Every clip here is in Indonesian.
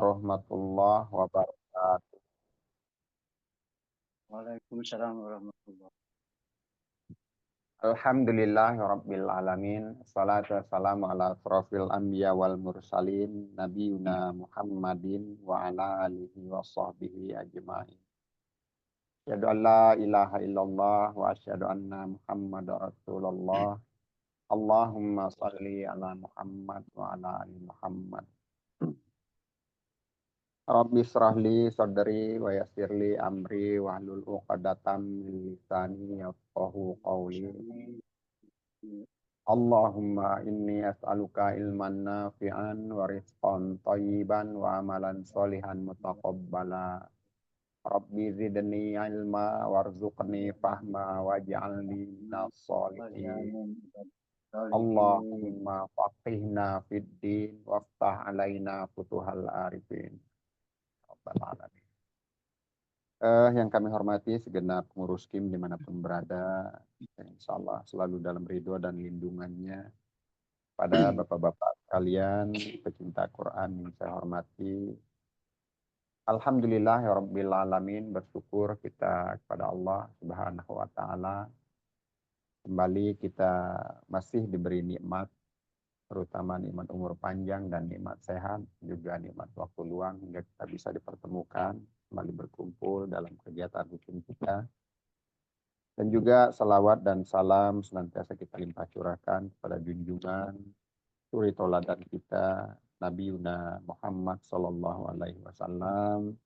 Warahmatullahi wabarakatuh. Waalaikumsalam warahmatullahi. Alhamdulillahirabbil alamin. Wassalatu wassalamu ala asrofil anbiya wal mursalin nabiyuna Muhammadin wa ala alihi wa sahbihi ajmain. Asyhadu an la ilaha illallah wa asyhadu anna Muhammadar Rasulullah. Allahumma shalli ala Muhammad wa ala ali Muhammad. Rabbi shrahli sadri wa yassirli amri wa hlul 'uqdatam min lisani yafqahu qawli. Allahumma inni as'aluka ilman nafi'an wa rizqan thayyiban wa amalan sholihan mutaqabbala. Rabbi zidni ilma warzuqni fahma waj'alni minas sholihin. Allahumma faqihna fid din waftah alaina futuhal arifin. Rabbal alamin. Yang kami hormati segenap pengurus KIM dimanapun berada, insya Allah selalu dalam ridho dan lindungannya. Pada bapak-bapak sekalian, pecinta Quran yang saya hormati, Alhamdulillahirabbil alamin, bersyukur kita kepada Allah Subhanahu wa taala. Kembali kita masih diberi nikmat, terutama nikmat umur panjang dan nikmat sehat, juga nikmat waktu luang hingga kita bisa dipertemukan, kembali berkumpul dalam kegiatan rutin kita. Dan juga salawat dan salam senantiasa kita limpah curahkan kepada junjungan suri tauladan kita Nabi Yuna Muhammad Sallallahu Alaihi Wasallam.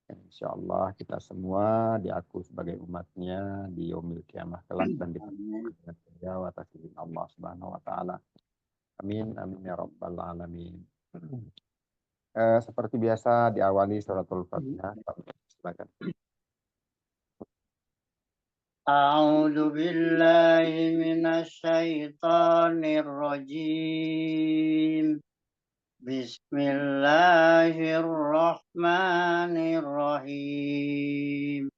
Insya Allah kita semua diaku sebagai umatnya di yaumil kiamah kelak dan dipertemukan dengan atas izin Allah Subhanahu Wa Taala. Amin amin ya rabbal alamin. Seperti biasa diawali suratul Fatihah. Silakan. A'udzu billahi minasyaitonir rajim. Bismillahirrahmanirrahim.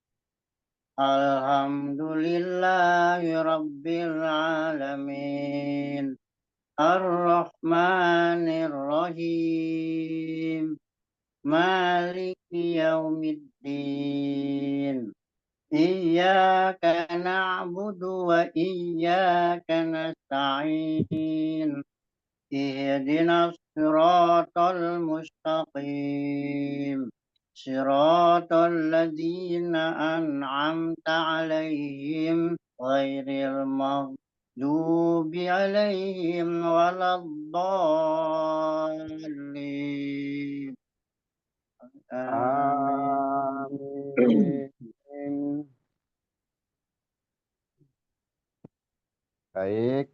Alhamdulillahi rabbil alamin. Ar-Rahmanir-Rahim. Maliki yaumiddin. Iyyaka na'budu wa iyyaka nasta'in. Ihdinas siratal mustaqim. Siratal ladzina an'amta 'alaihim ghairil maghdubi 'alaihim waladdallin. Amin. Baik,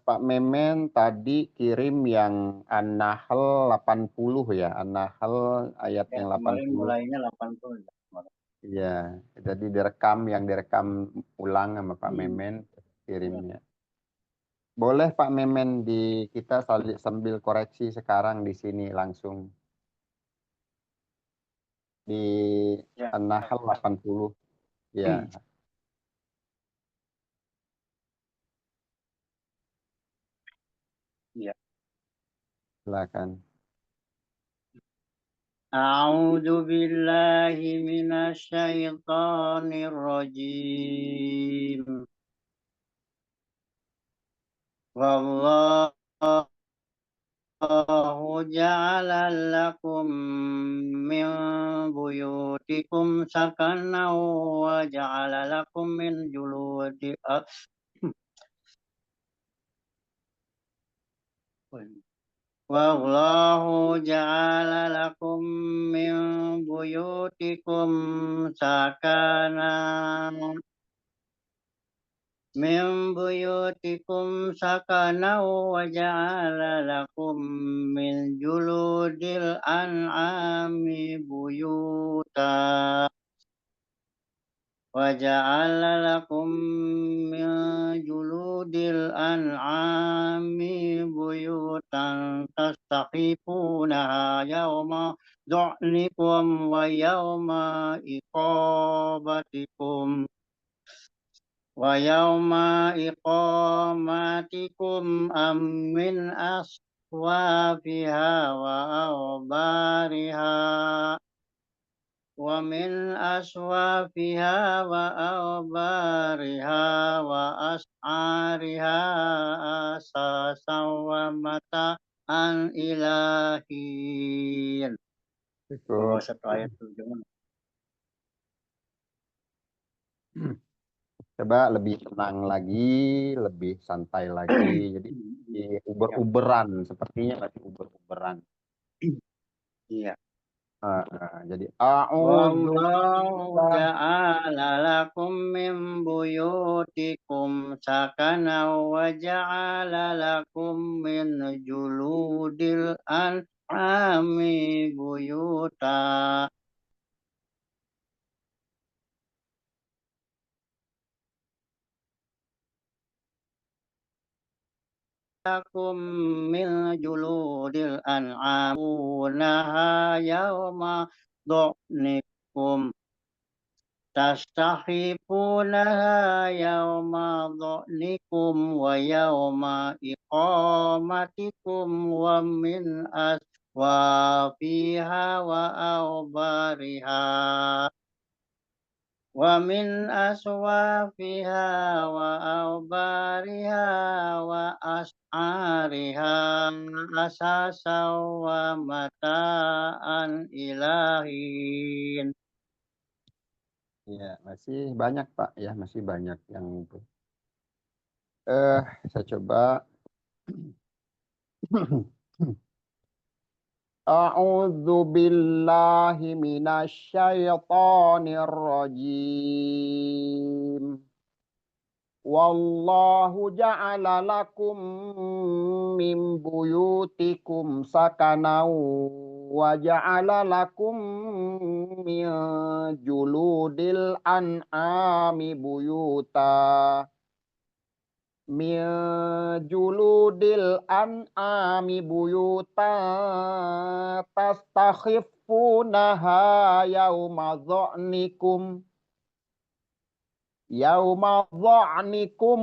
Pak Memen tadi kirim yang An-Nahl 80 ya, An-Nahl ayat yang Kemarin 80. mulainya 80 ya. Iya, jadi yang direkam ulang sama Pak Memen kirimnya. Boleh Pak Memen kita sambil koreksi sekarang di sini langsung di Ya. An-Nahl 80. Ya, Ya. silakan. A'udzu billahi minasyaitonir rajim. Wallahu ja'ala lakum min buyutikum sakanan wa ja'ala lakum min juludi Wallahu ja'ala lakum min buyutikum sakanan wa ja'ala lakum min juludil an'ami buyuta وجعل لكم من جلود الأنعام بيوتا تستخفونها يوم ظعنكم ويوم إقامتكم أم من أصوافها وأوبارها ومن أصوافها وأوبارها وأسعارها أساسا ومتاعا إلى حين. Cukup. Bahwa satu ayat itu gimana? Coba lebih tenang lagi, lebih santai lagi. Jadi Ya. uber-uberan, sepertinya masih uber-uberan. Iya. Jadi a'udzu Wallahu billah. ja'ala lakum min buyutikum sakana wa ja'ala lakum min juludil an'ami buyuta lakum min juludil an'amunaha yawma du'nikum tastahifunaha yawma dhu'nikum wa yawma iqamatikum wa min aswafiha wa awbariha wa awbariha wa as'ariha asasaw wa mata'an ilahin. Ya, masih banyak Pak, ya masih banyak yang itu. Saya coba. A'udzu billahi minasyaitonir rajim. Wallahu ja'ala lakum min buyutikum sakanaw wa ja'ala lakum min juludil an'ami buyuta min juludil an'ami buyuta tastakhifunaha yawma dha'nikum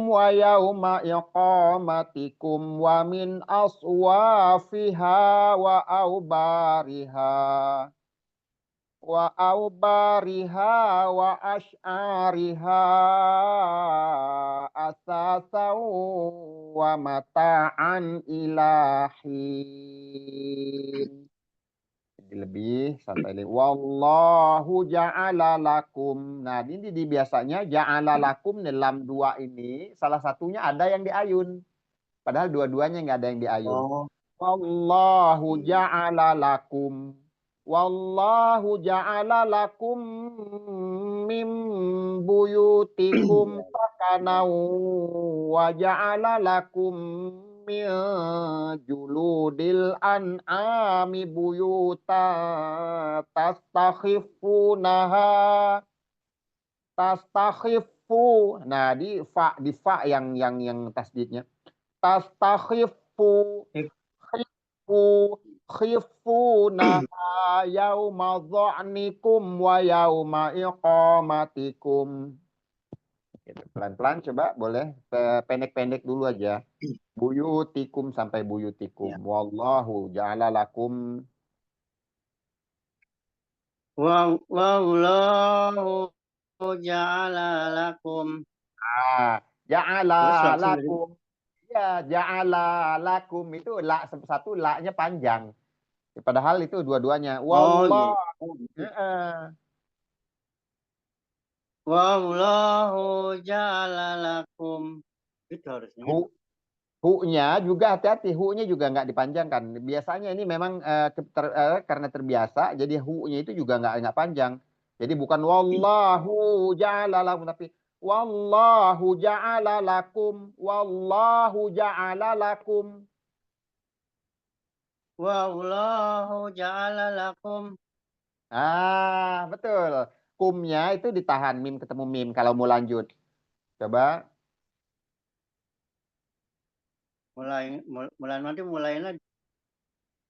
wa yauma iqamatikum wa min aswafiha wa ash'ariha asasan wa mata'an ilahin. Jadi lebih santai. Wallahu ja'ala lakum. Nah, ini biasanya ja'ala lakum dalam dua ini salah satunya ada yang diayun. Padahal dua-duanya nggak ada yang diayun. Oh, Wallahu ja'ala lakum. Wallahu ja'ala lakum mim buyutikum sakanaw wa ja'ala lakum min juludil an'ami buyuta tastakhifu. Nah, di fa yang tasdidnya. Tastakhifu khifu khifunaha yauma dha'nikum wa yauma iqamatikum. Gitu. Pelan-pelan coba boleh pendek-pendek dulu aja. Buyutikum sampai buyutikum. ya. Wallahu ja'ala lakum. Wallahu ja'ala lakum. Ja'ala Terus langsung dari lakum. Ya, ja'ala lakum itu satu la-nya panjang. Padahal itu dua-duanya. oh iya. Wallah. Oh, gitu. Wallahu ja'ala lakum. Itu harusnya gitu. Hu-nya juga hati-hati, hu-nya juga nggak dipanjangkan. Biasanya ini memang karena terbiasa, jadi hu-nya itu juga nggak panjang. Jadi bukan wallahu ja'ala lakum, tapi wallahu ja'ala lakum, wallahu ja'ala lakum. Wallahu ja'ala lakum. Betul. Kumnya itu ditahan, mim ketemu mim kalau mau lanjut. Coba Mulai nanti mulainya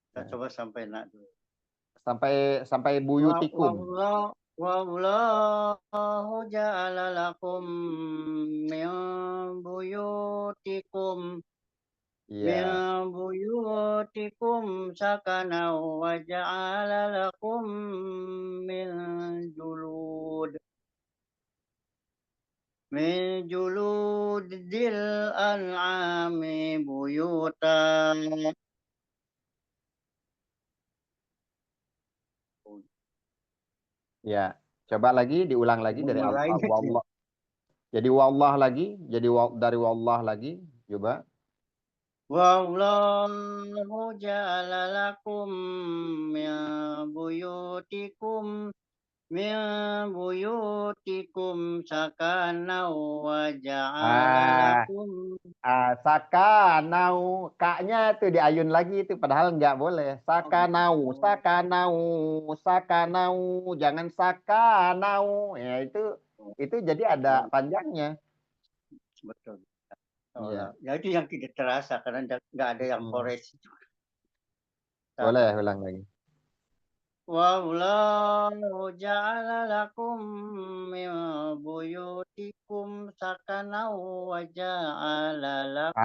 kita coba sampai nak dulu. sampai buyutikum. Wallahu ja'ala lakum min buyutikum Iya. min buyutikum sakana wa ja'ala lakum min julud min juludil an'ami buyutan. Ya. Coba lagi, diulang lagi dari Mulai wallah. Jadi wallah lagi, jadi dari wallah lagi. Coba. wallahu ja'ala lakum min buyutikum min buyutikum sakana wa ja'ala Ah, lakum sakanau, kaknya tuh diayun lagi itu padahal nggak boleh. oh gitu. Sakanau, Oh, sakanau, sakanau, jangan sakanau. Ya itu jadi ada oh, panjangnya. betul. Oh, Iya. ya itu yang tidak terasa karena nggak ada yang Hmm. koreksi. Boleh Sabar. ulang lagi. Wallahu ja'ala lakum min buyutikum sakana wa ja'ala lakum.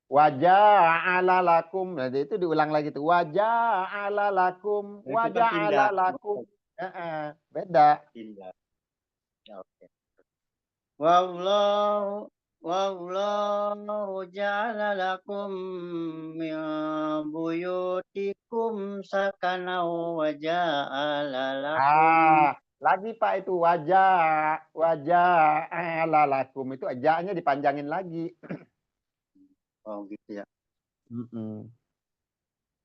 Wajah ala lakum. Nah, itu diulang lagi tuh. Wajah ala lakum. Itu kan Wajah ala pindah. lakum. Beda. Pindah. Ya, oke. Wallahu wallahu ja'ala lakum min buyutikum sakana wa ja'ala lakum. Lagi Pak itu wajah, wajah ala lakum itu ajaknya dipanjangin lagi. Oh gitu ya. Mm-mm.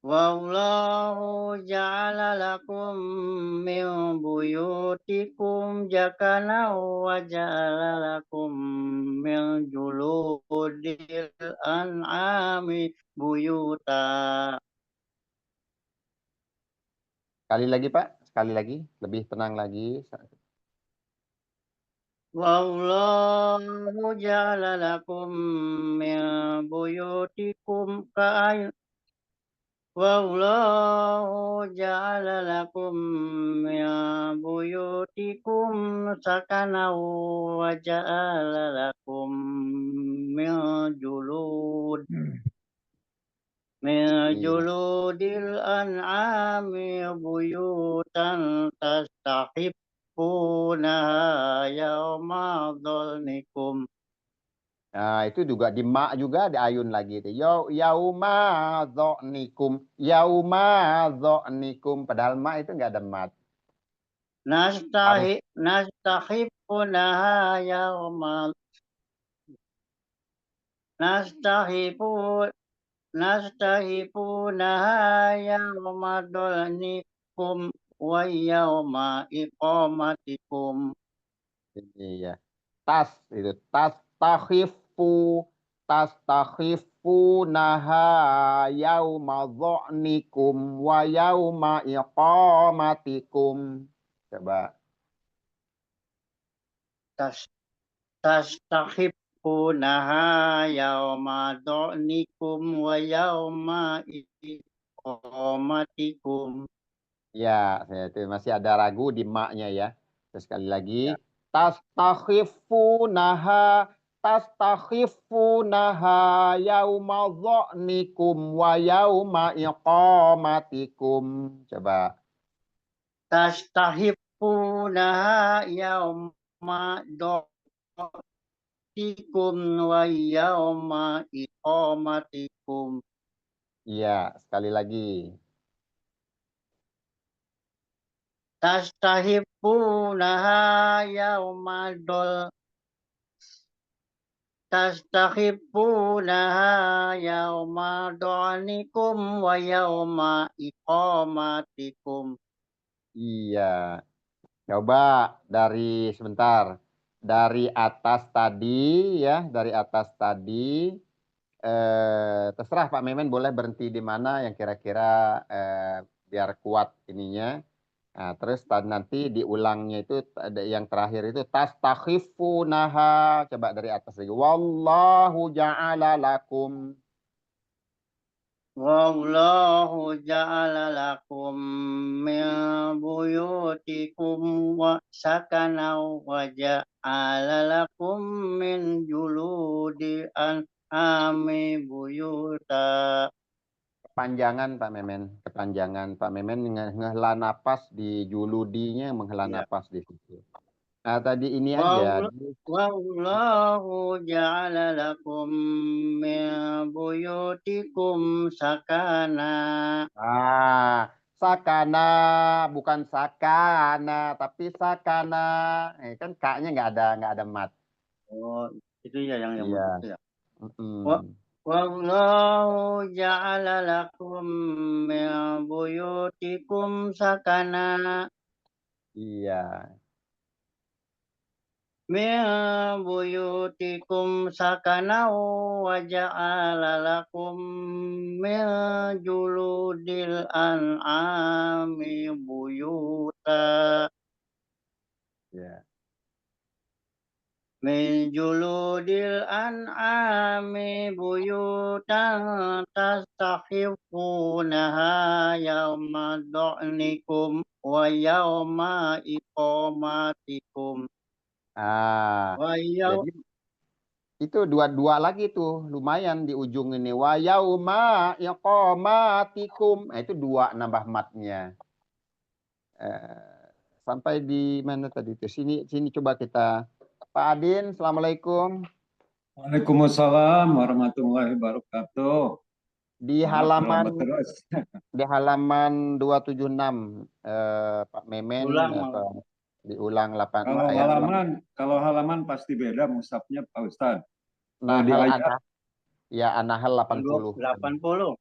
Wallahu ja'ala lakum min buyutikum jakana wa ja'ala lakum min juludil an'ami buyuta. Sekali lagi Pak, sekali lagi, lebih tenang lagi. Wallahu ja'ala lakum min buyutikum wallahu ja'ala lakum min buyutikum sakana wa ja'ala lakum min julud min Iya. juludil an'ami buyutan tastahibbunaha yawma dhulnikum. Nah, itu juga di ma juga di ayun lagi itu. Yauma dzonikum, yauma dzonikum. Padahal ma itu nggak ada mat. Harus Nastahibbunaha yawma nastahibu nastahibunaha yawma dhulnikum wa yawma iqamatikum. iya. Tas itu tas takhifu naha yauma dzonikum wa yauma iqamatikum. Coba. Tas Tastahibbunaha yawma dhulnikum wa yawma iqamatikum. Ya, saya itu masih ada ragu di maknya ya. Terus sekali lagi, Ya. tastakhifunaha tastakhifunaha yauma dzanikum wa yauma iqamatikum. Coba. Tastahibbunaha yawma dhulnikum wa yawma iqamatikum. Iya, sekali lagi. Tastahibbunaha yawma Tastahibbunaha yawma dhulnikum wa yawma iqamatikum. Iya. Coba dari sebentar. Dari atas tadi ya, dari atas tadi terserah Pak Memen boleh berhenti di mana yang kira-kira biar kuat ininya. Nah, terus nanti diulangnya itu ada yang terakhir itu tastakhifunaha. Coba dari atas lagi. Wallahu ja'ala lakum. Wallahu ja'ala lakum min buyutikum wa sakana wa ja'ala lakum min juludi ami buyuta. Kepanjangan Pak Memen, kepanjangan Pak Memen menghela napas di juludinya, menghela Ya. napas di situ. Nah, tadi ini aja. Wallahu ja'ala lakum min buyutikum sakana. Sakana bukan sakana, tapi sakana. Kan kaknya nggak ada mat. Oh, itu ya yang Iya. begitu ya. Mm-mm. Wallahu ja'ala lakum min buyutikum sakana. Iya. Min buyutikum sakana wa ja'ala lakum min juludil an'ami buyuta. Iya. Min juludil an'ami buyutan tastakhifunaha yawma du'nikum wa yawma iqamatikum Ah, wa jadi itu dua lagi tuh lumayan di ujung ini wa yauma iqamatikum. Nah, itu dua nambah matnya. Sampai di mana tadi itu? Sini coba kita. Pak Adin, assalamualaikum. Waalaikumsalam warahmatullahi wabarakatuh. Di Selamat halaman terus. di halaman 276 Pak Memen ulang diulang 8 Kalau ayat 8. halaman pasti beda mushafnya Pak Ustadz. Kalau di Nahal ayat Anahal 80. 80. oh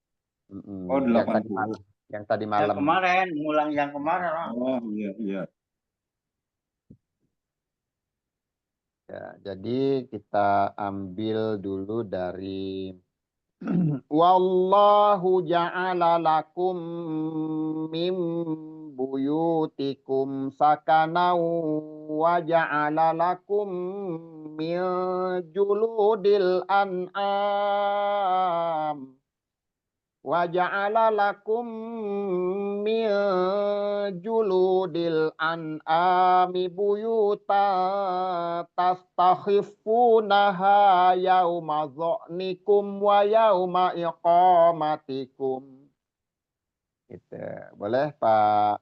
Yang tadi 80. malam. Yang tadi Yang malam. kemarin, ngulang yang kemarin. Oh iya iya. Ya, jadi kita ambil dulu dari Wallahu ja'ala lakum min buyutikum sakana wa ja'ala lakum min juludil an'am wa ja'ala lakum min juludil an'ami buyuta tastakhifunaha yauma dha'nikum wa yauma iqamatikum. Gitu. Boleh Pak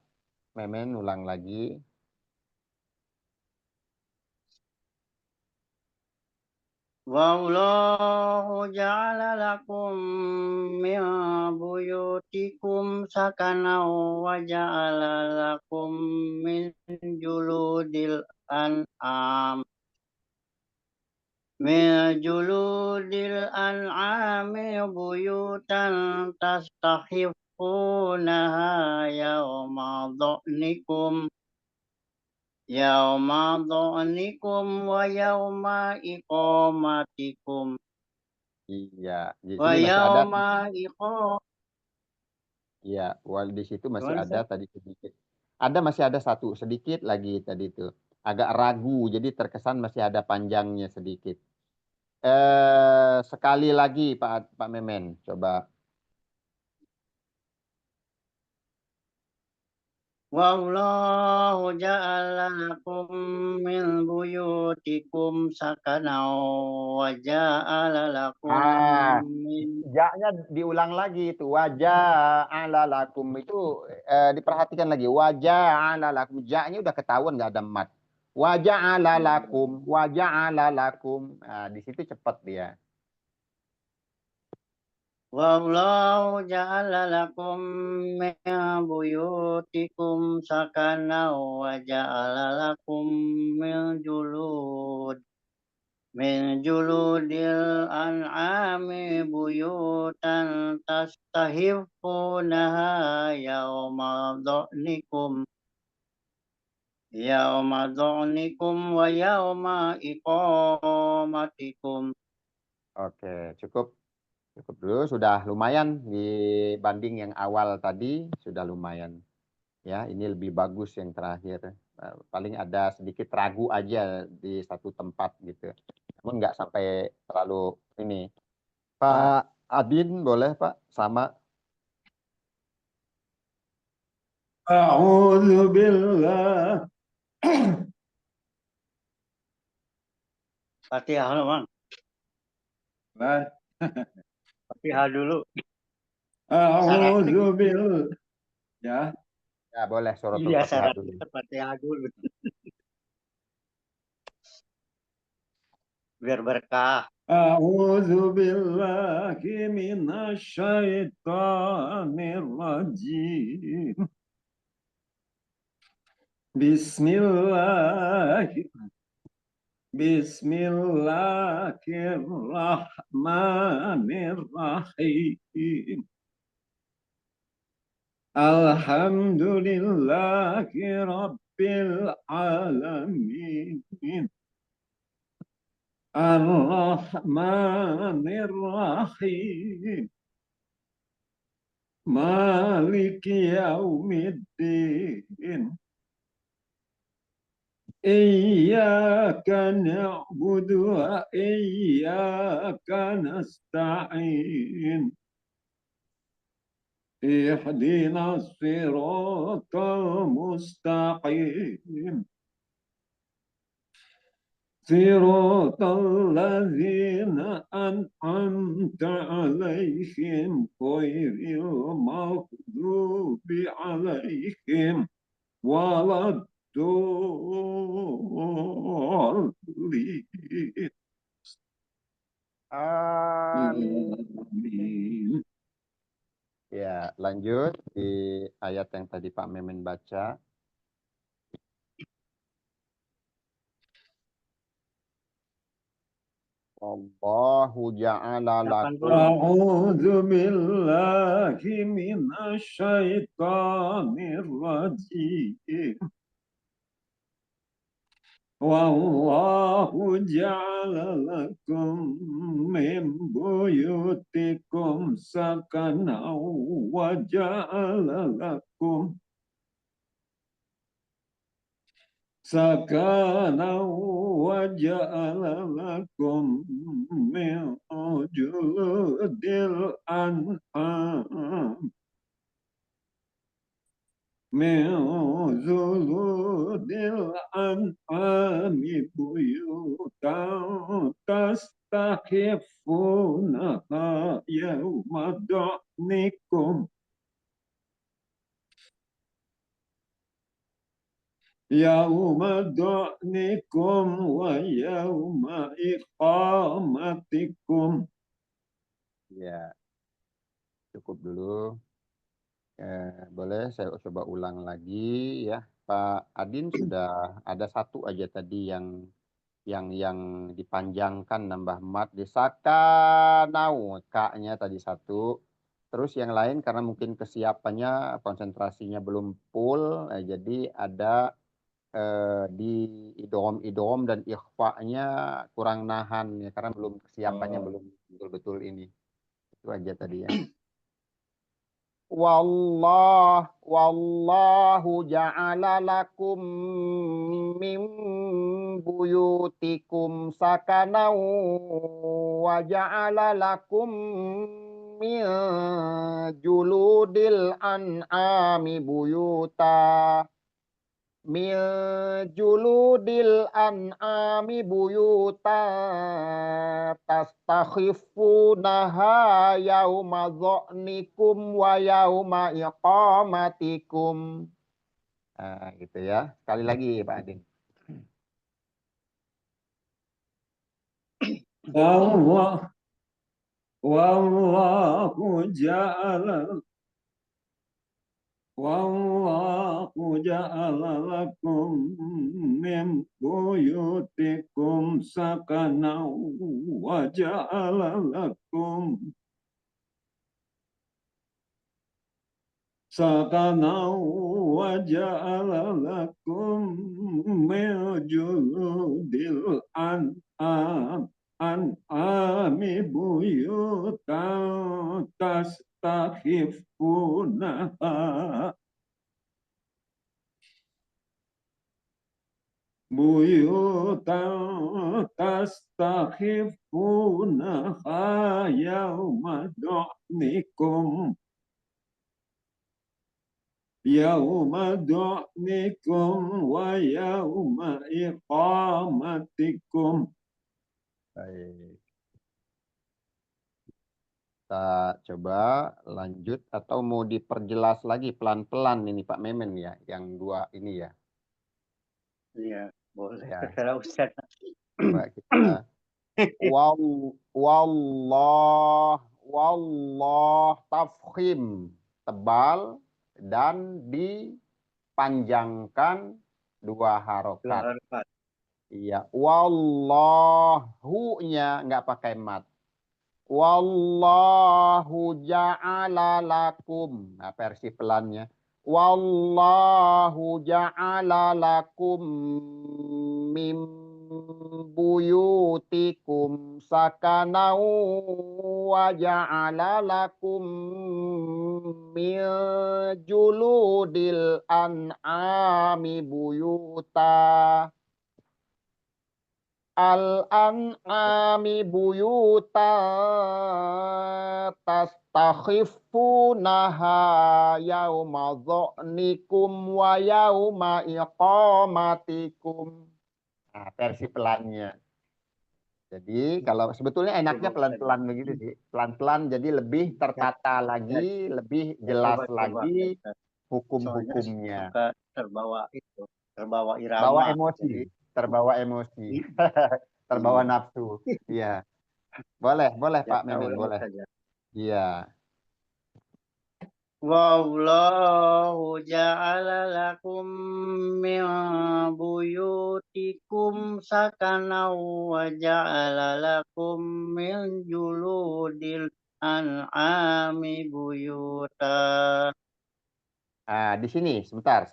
Memen ulang lagi? Wallahu ja'ala lakum min buyutikum sakana wa ja'ala lakum min juludil an'am buyutan tastakhifunaha yauma dha'nikum wa yauma iqamatikum Iya, di wa sini masih ada. yauma Iya, di situ masih Gimana, ada Ustaz? tadi sedikit. Masih ada satu sedikit lagi tadi itu. Agak ragu, jadi terkesan masih ada panjangnya sedikit. Sekali lagi Pak Memen, coba. Wallahu ja'ala lakum min buyutikum sakana wa ja'ala lakum min Ja-nya diulang lagi itu wajah ala lakum itu diperhatikan lagi wajah ala lakum ja-nya udah ketahuan nggak ada mat wajah ala lakum di situ cepat dia. Wallahu ja'ala lakum min buyutikum sakana wa ja'ala lakum min juludil an'ami buyutan tastahifunaha yauma dha'nikum wa yauma iqamatikum. Oke, cukup dulu sudah lumayan dibanding yang awal tadi sudah lumayan ya. Ini lebih bagus yang terakhir. Paling ada sedikit ragu aja di satu tempat gitu. Namun nggak sampai terlalu ini. Pak Adin boleh Pak sama. A'udzubillah. Fatihah, Bang. Fatihah dulu. A'udzu ya. Ya, boleh suratul Iya, Fatihah dulu. syaratnya Fatihah dulu. Biar berkah. A'udzu billahi minasy syaithanir rajim. Bismillahirrahmanirrahim. Alhamdulillahi rabbil alamin. Ar-Rahmanir-Rahim. Maliki yaumiddin. Iyyaka na'budu wa iyyaka nasta'in. Ihdinas siratal mustaqim. صراط الذين أنعمت عليهم غير المغضوب عليهم ولا الضالين. Amin. Ya, lanjut di ayat yang tadi Pak Memen baca. Allahu ja'ala 80. lakum. A'udzu billahi minasy syaithanir rajim. Wallahu ja'ala lakum min buyutikum sakanan wa ja'ala lakum wa ja'ala lakum min juludil an'am من جلود الأنعام بيوتا تستخفونها يوم ضعنكم ويوم إقامتكم. Ya, cukup dulu. Boleh saya coba ulang lagi ya. Pak Adin sudah ada satu aja tadi yang dipanjangkan nambah mat di sakanau K-nya tadi satu. Terus yang lain karena mungkin kesiapannya konsentrasinya belum full, jadi ada di idgham dan ikhfa-nya kurang nahan ya karena belum kesiapannya belum betul-betul ini. Itu aja tadi ya. Wallahu ja'ala lakum min buyutikum sakanan wa ja'ala lakum min juludil an'ami buyuta min juludil an'ami buyuta tastakhifunaha yauma dha'nikum wa yauma iqamatikum. Nah, gitu ya. Sekali lagi Pak Adin. Wallahu ja'ala lakum min buyutikum sakanan wa ja'ala lakum min juludil an'ami buyutan tastakhifunaha yauma dha'nikum wa yauma iqamatikum. Baik. Kita coba lanjut atau mau diperjelas lagi pelan-pelan ini Pak Memen ya, yang dua ini ya. Iya, boleh. Ya. Terserah Ustaz. Coba kita wallah tafkhim, tebal dan dipanjangkan dua Dua harokat. harakat. Iya, wallahu-nya nggak pakai mat. Wallahu ja'ala lakum. Nah, versi pelannya. Wallahu ja'ala lakum mim buyutikum sakanau wa ja'ala lakum min juludil an'ami buyuta. Al-an'ami buyuta tastakhifunaha yauma dha'nikum wa yauma iqamatikum. Nah, versi pelannya. Jadi kalau sebetulnya enaknya pelan-pelan begitu sih. Pelan-pelan jadi lebih tertata lagi, lebih jelas Coba, lagi Ustaz. Soalnya hukum-hukumnya. suka terbawa itu, terbawa Bawa irama. emosi, Jadi, terbawa emosi, terbawa iya. nafsu. Iya. Boleh Ya Pak tahu Memen, boleh. saja. Iya. Wallahu ja'ala lakum min buyutikum sakanaw wa ja'ala lakum min juludil an'ami buyuta. Nah, di sini sebentar.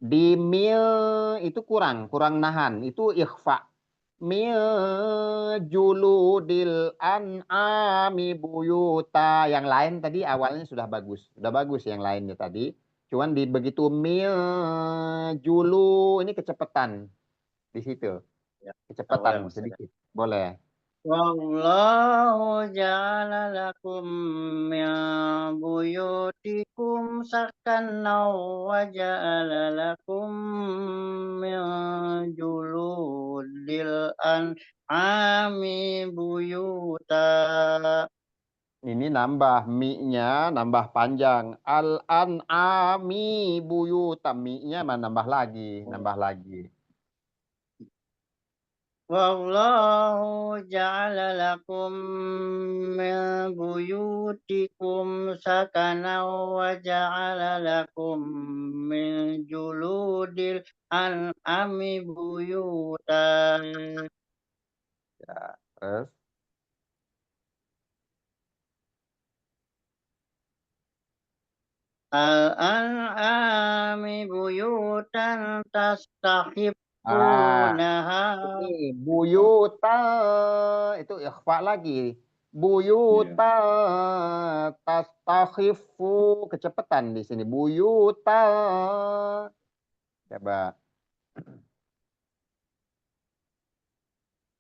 Di mil itu kurang nahan, itu ikhfa. Mil juludil an'ami buyuta. Yang lain tadi awalnya sudah bagus yang lainnya tadi. Cuman di begitu mil julu ini kecepatan di situ, Ya, boleh kecepatan Ustaz. sedikit, boleh. Wallahu ja'ala lakum min buyutikum sakanaw wa ja'ala lakum min juludil an'ami buyuta. Ini nambah mi-nya, nambah panjang. Al-an'ami buyuta. Mi-nya nambah lagi. Wallahu ja'ala lakum min buyutikum sakanaw wa ja'ala lakum min juludil an'ami buyutan. Ya, terus. Al-an'ami buyutan Ah, tastahibbunaha. ini buyuta itu ikhfa lagi. Buyuta Iya. tastakhifu, kecepatan di sini. Buyuta. Coba.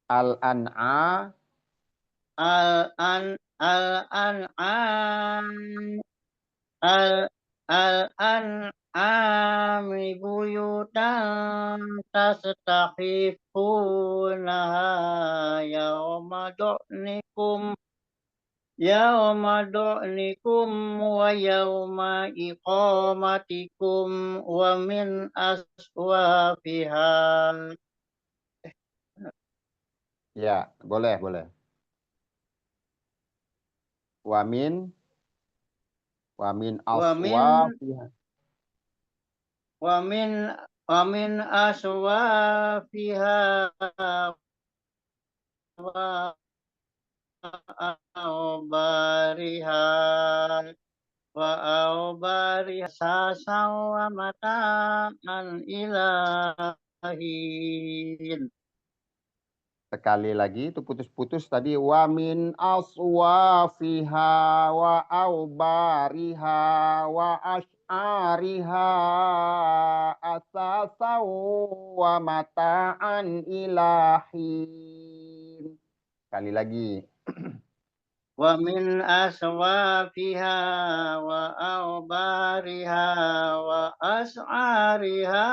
Al-an'a. Al-an'am Al al-an'ami buyutan tastakhifunaha yawma du'nikum wa yawma iqamatikum wa min aswafiha. Ya, boleh. Wamin Wa min aswafiha. wa min aswafiha wa aubariha sasaw wa mata'an ilahin. Sekali lagi itu putus-putus tadi. Wamin aswafiha wa aubariha wa ash'ariha asasaw wa mata'an ilahin. Sekali lagi. Wa min aswafiha wa aubariha wa as'ariha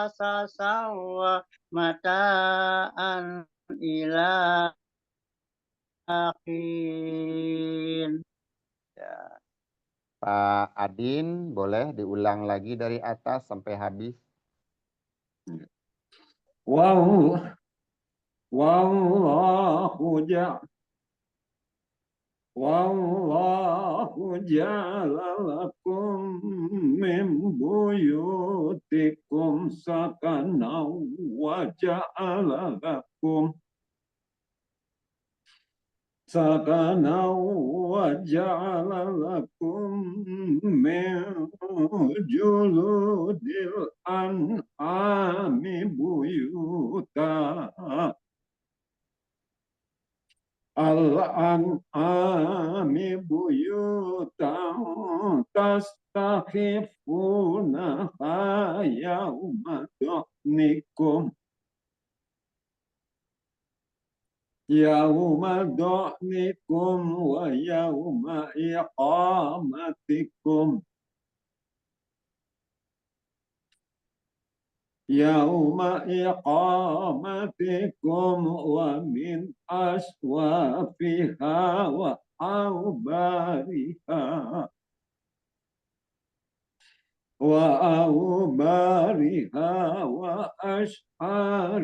asasaw wa mata'an ilahin. Yakin. Ya. Pak Adin, boleh diulang lagi dari atas sampai habis. Wallahu ja'ala lakum min buyutikum sakanan wa ja'ala lakum min juludil an'ami buyuta al-an'ami buyutan tastakhifunaha yawma du'nikum wa yawma iqamatikum wa min aswafiha wa awbariha wa ash'ariha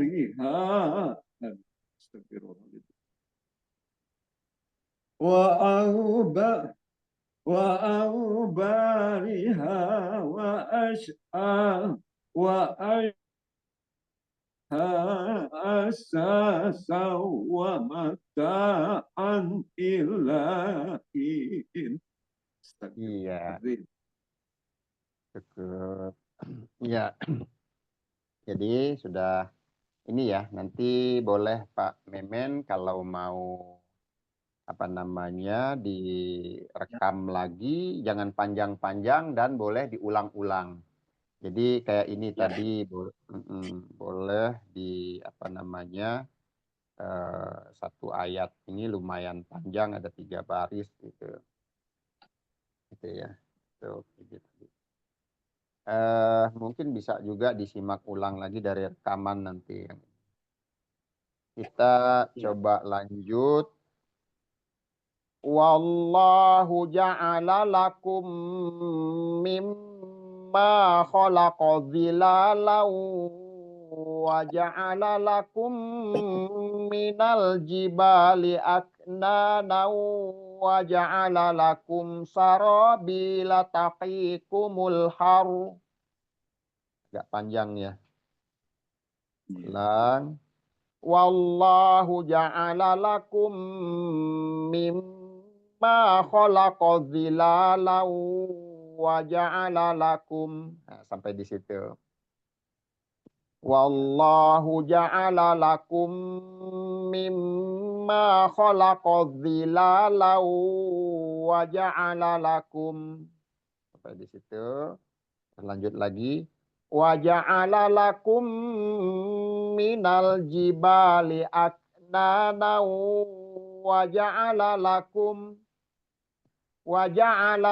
asasa wa mata'an ilahin. Iya, cukup. Iya, jadi sudah ini ya, nanti boleh Pak Memen kalau mau apa namanya direkam lagi, jangan panjang-panjang dan boleh diulang-ulang. Jadi kayak ini tadi boleh di apa namanya satu ayat ini lumayan panjang, ada 3 baris gitu ya. Tuh, gitu. Mungkin bisa juga disimak ulang lagi dari rekaman nanti. Kita coba lanjut. Wallahu ja'ala lakum mimma khalaqa zilalau wa ja'ala lakum minal jibali aknana wa ja'ala lakum sarabila taqikumul haru. Agak panjang ya. Ulang. Wallahu ja'ala lakum mimma khalaqa zilalau wa ja'ala lakum. Nah, sampai di situ. Wallahu ja'ala lakum mimma khalaqa zilalau wa ja'ala lakum. Sampai di situ. Lanjut lagi. Wa ja'ala lakum minal jibali aknana wa ja'ala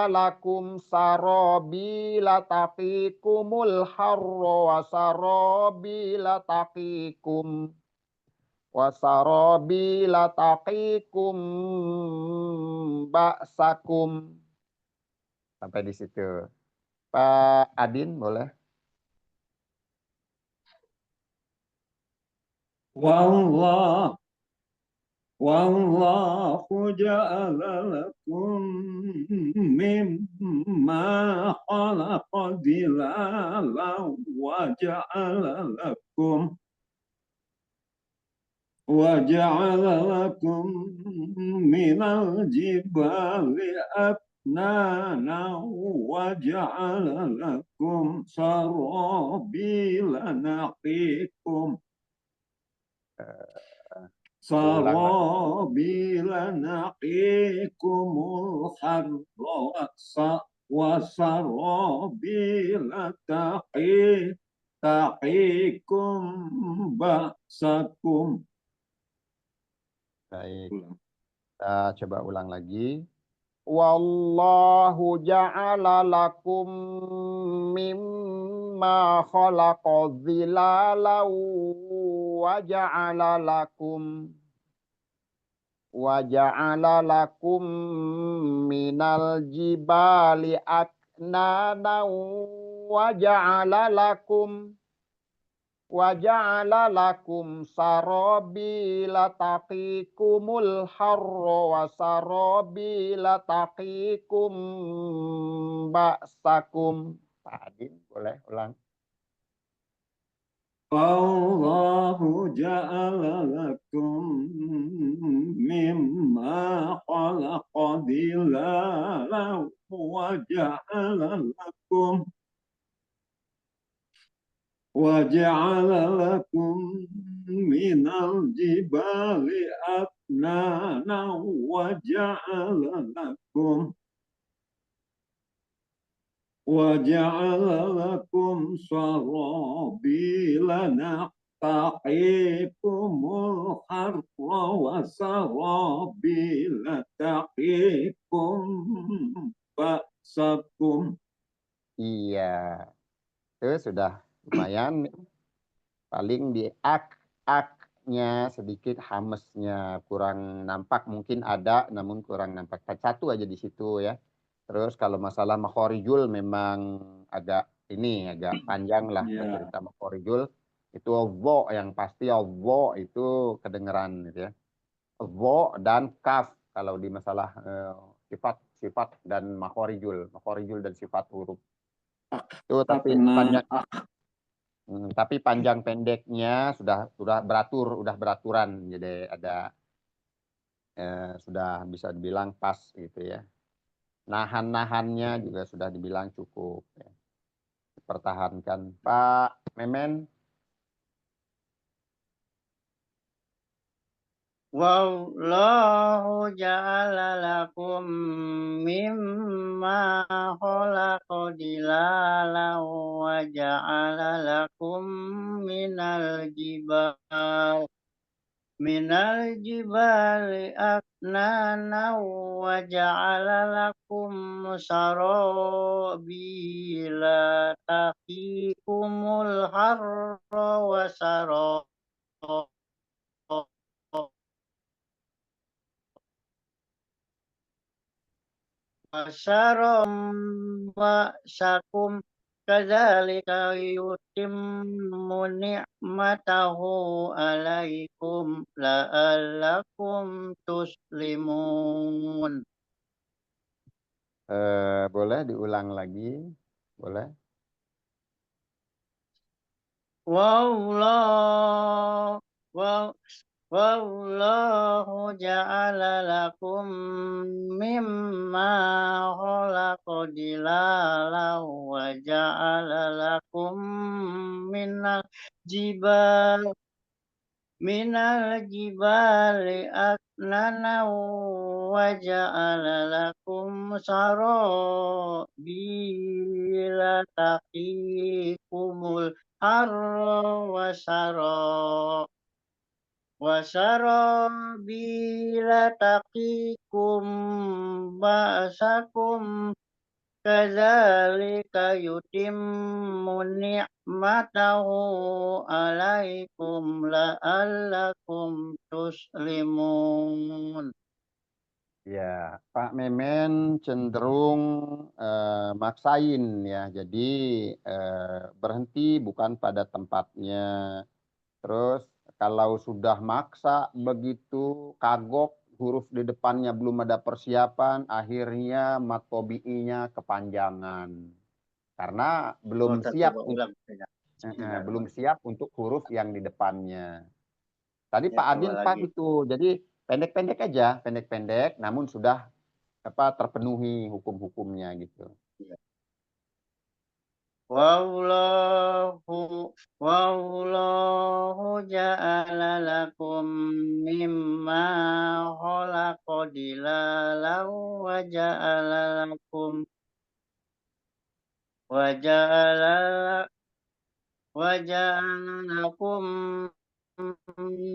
lakum sarabila taqikumul harra wa sarabila taqikum ba'sakum. Sampai di situ. Pak Adin boleh? Wallahu ja'ala lakum mimma khalaqa zilalan wa ja'ala lakum minal jibali aknana wa ja'ala lakum sarabila naqikum sarabila naqikumul harra wa sarabila taqikum ba'sakum. Baik. Kita coba ulang lagi. Wallahu ja'ala lakum mimma khalaqa zilalau wa ja'ala wa ja'ala lakum minal jibali aknana wa ja'ala lakum sarabila taqikumul harra wa sarabila taqikum ba'sakum. Pak Adin, boleh ulang. Allahu ja'ala lakum mimma khalaqa dhilalan wa ja'ala lakum minal jibali aknana wa ja'ala lakum sarabila taqikumul harra wa sarabila taqikum ba'sakum. Iya, itu sudah lumayan. Paling di aknya sedikit, hamesnya kurang nampak, mungkin ada namun kurang nampak. Satu aja di situ ya. Terus kalau masalah makhorijul memang agak panjang lah, cerita makhorijul. Itu wo yang pasti, wo itu kedengeran gitu ya. Wo dan kaf kalau di masalah sifat dan makhorijul dan sifat huruf. Itu tapi panjang pendeknya sudah beraturan, jadi ada sudah bisa dibilang pas gitu ya. Nahan-nahannya juga sudah dibilang cukup ya. Pertahankan Pak Memen. Wallahu ja'ala lakum mimma khalaqa dhilalan wa ja'ala lakum minal jibali aknana wa ja'ala lakum sarabila taqikumul harra wa sarabila ba'sakum kadzalika yutimmu ni'matahu 'alaikum la'allakum tuslimun. Boleh diulang lagi? Boleh? Wallahu ja'ala lakum mimma khalaqa dhilalan wa ja'ala lakum minal jibali aknana wa ja'ala lakum sarabila taqikumul harra wa sarabila taqikum ba'sakum kadzalika yutimmu ni'matahu 'alaikum la'allakum tuslimun. Ya, Pak Memen cenderung maksain ya. Jadi berhenti bukan pada tempatnya. Terus kalau sudah maksa begitu kagok, huruf di depannya belum ada persiapan, akhirnya mat tobi'inya kepanjangan. Karena belum siap untuk huruf yang di depannya. Tadi Pak Adin pas itu, jadi pendek-pendek aja, pendek-pendek, namun sudah terpenuhi hukum-hukumnya gitu. Wallahu ja'ala lakum mimma khalaqa dhilalan wa ja'ala lakum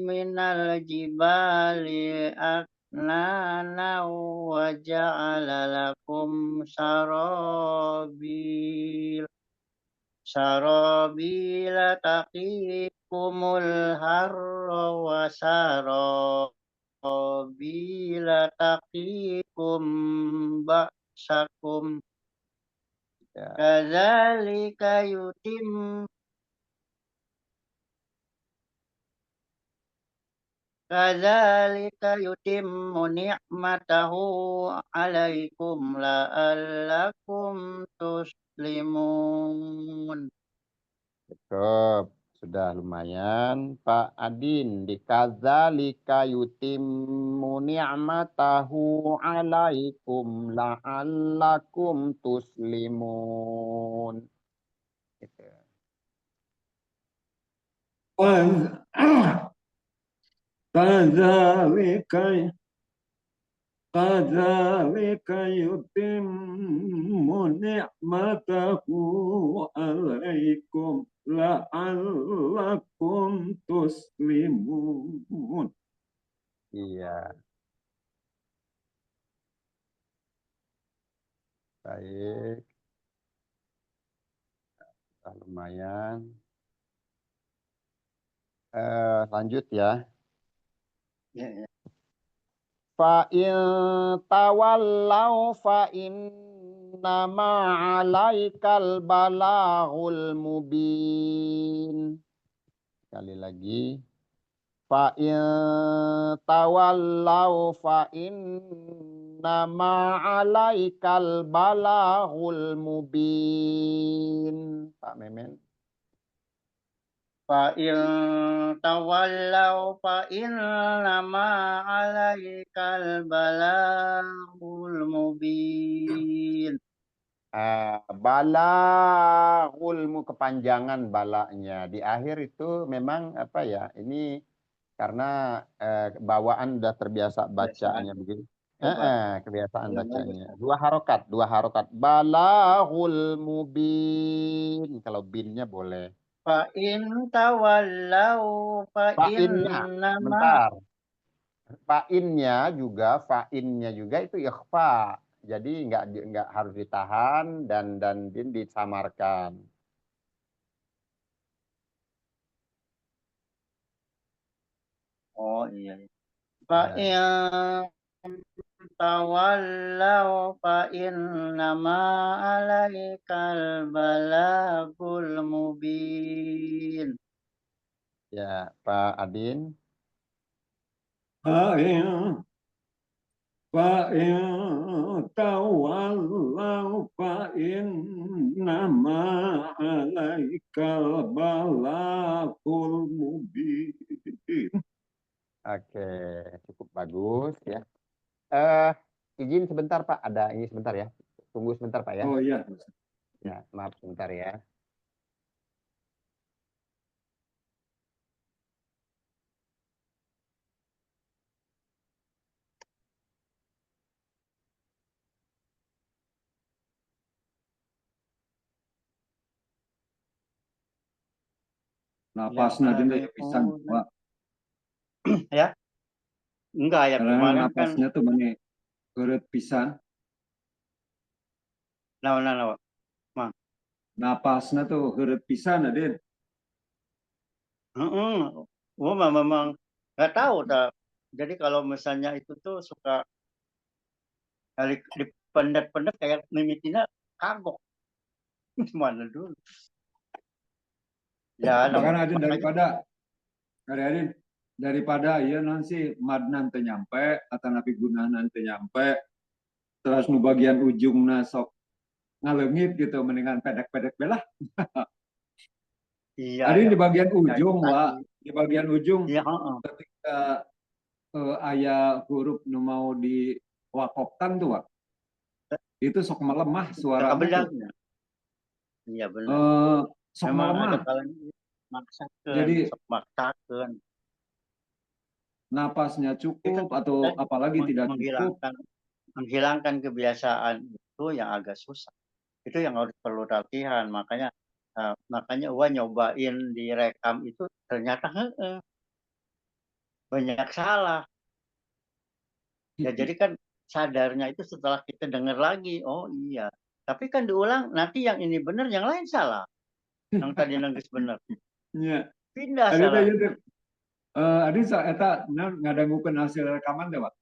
minal jibali aknana wa ja'ala lakum sarabila taqikumul harra wa qabila taqikum ba'sakum Ya. kadzalika yutimmu ni'matahu 'alaikum la'allakum tuslimun. Cukup, sudah lumayan. Pak Adin, di kadzalika yutimmu ni'matahu 'alaikum la'allakum tuslimun. Gitu. Kadzalika yutimmu ni'matahu 'alaikum la'allakum tuslimun. Iya. Baik. Sudah lumayan. Lanjut ya. Ya, ya. Fa'in tawallau fa'innama 'alaikal balaghul mubin. Sekali lagi. Fa'in tawallau fa'innama 'alaikal balaghul mubin. Pak Memen. Fa'in tawallau fa'innama 'alaikal balaghul mubin. Balaghul kepanjangan balanya. Di akhir itu memang apa ya? Ini karena bawaan udah terbiasa bacaannya begitu. Kebiasaan bacanya. Dua harokat. Balaghul mubin. Kalau binnya boleh. Fa'in tawallau Fa'innya, fa'innama bentar. Fa'innya juga itu ikhfa. Jadi nggak harus ditahan dan disamarkan. Oh iya. Fa'in tawallau fa'innama 'alaikal balaghul mubin. Ya, Pak Adin. Fa'in tawallau fa'innama 'alaikal balaghul mubin. Oke, cukup bagus ya. Izin sebentar Pak, ada ini sebentar ya. Tunggu sebentar Pak ya. Oh iya. Ya, maaf sebentar ya. Napasnya dia pisan, Pak. Ya? Enggak ya, Karena kemarin kan napasnya tuh meni urut pisan. naon. Napasnya tuh urut pisan, Adin. Gua memang nggak tahu jadi kalau misalnya itu tuh suka di pendet-pendet kayak mimitina kagok. Gimana dulu? Ya, Bahkan Adin makanya daripada iya nanti madnan teu nyampe atau napi gunahan teu nyampe terus nu bagian ujungna sok ngaleungit gitu mendingan pedek-pedek belah. iya. Adin Ya, di bagian ujung, ya, Wak. Di bagian ujung iya, ketika aya huruf nu mau diwakofkan tuh, Wak. Itu sok melemah suaranya tuh. Iya benar. Sok Memang ada melemah. kalanya maksakeun, Jadi sok maksakeun. napasnya cukup atau apalagi tidak cukup. menghilangkan kebiasaan itu yang agak susah. Itu yang harus perlu latihan. Makanya Uwa nyobain direkam itu ternyata banyak salah. Ya jadi kan sadarnya itu setelah kita dengar lagi, oh iya. Tapi kan diulang, nanti yang ini benar, yang lain salah. Yang tadi nangis benar. Iya. Pindah Tadi salah. teh Adi eta ngadangukeun hasil rekaman teh, Pak.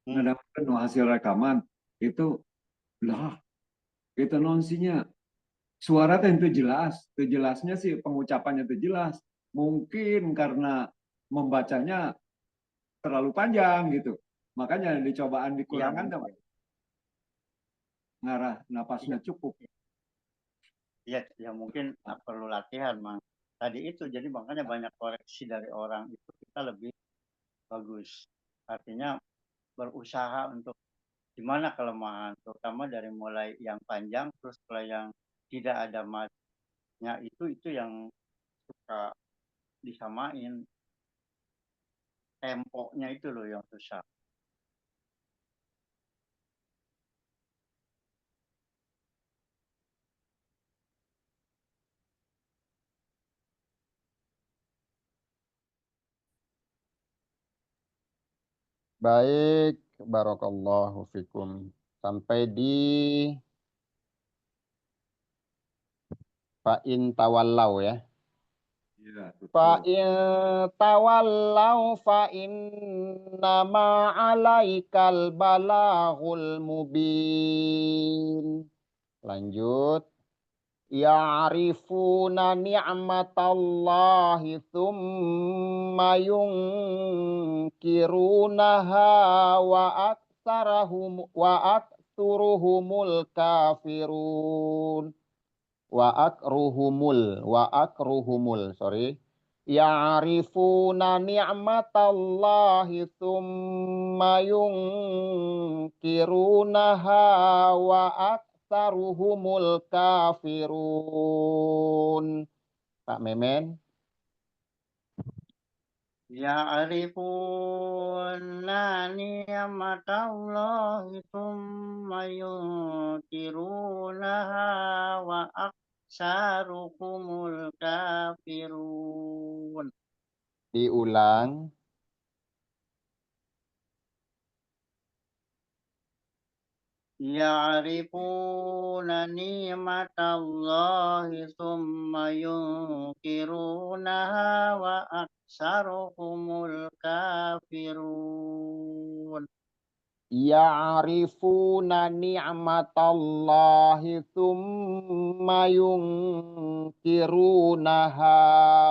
Ngadangukeun hasil rekaman itu lah itu nonsinya suara teh itu jelas, itu jelasnya sih pengucapannya itu jelas. Mungkin karena membacanya terlalu panjang gitu. Makanya dicobaan dikurangkan Iya, tuh, Pak. Ngarah napasnya iya, cukup. iya, ya mungkin perlu latihan, Mang. Tadi itu, jadi makanya banyak koreksi dari orang itu kita lebih bagus. Artinya berusaha untuk di mana kelemahan, terutama dari mulai yang panjang terus kalau yang tidak ada matnya itu yang suka disamain, temponya itu loh yang susah. Baik, barakallahu fikum. Sampai di fa'in tawallau ya. Iya, betul. Fa'in tawallau fa'innama alaikal balagul mubin. Lanjut. Ya'rifuna ni'matallahi thumma yunkirunaha wa aktsuruhumul kafirun wa akruhumul sorry. Ya'rifuna ni'matallahi thumma yunkirunaha wa aktsaruhumul kafirun. Pak Memen. Ya'rifuna ni'matallahi tsumma yunkirunaha wa aktsaruhumul kafirun. Diulang. Ya'rifuna ni'matallahi tsumma yunkirunaha wa aktsaruhumul kafirun. Ya'rifuna ni'matallahi thumma yunkirunaha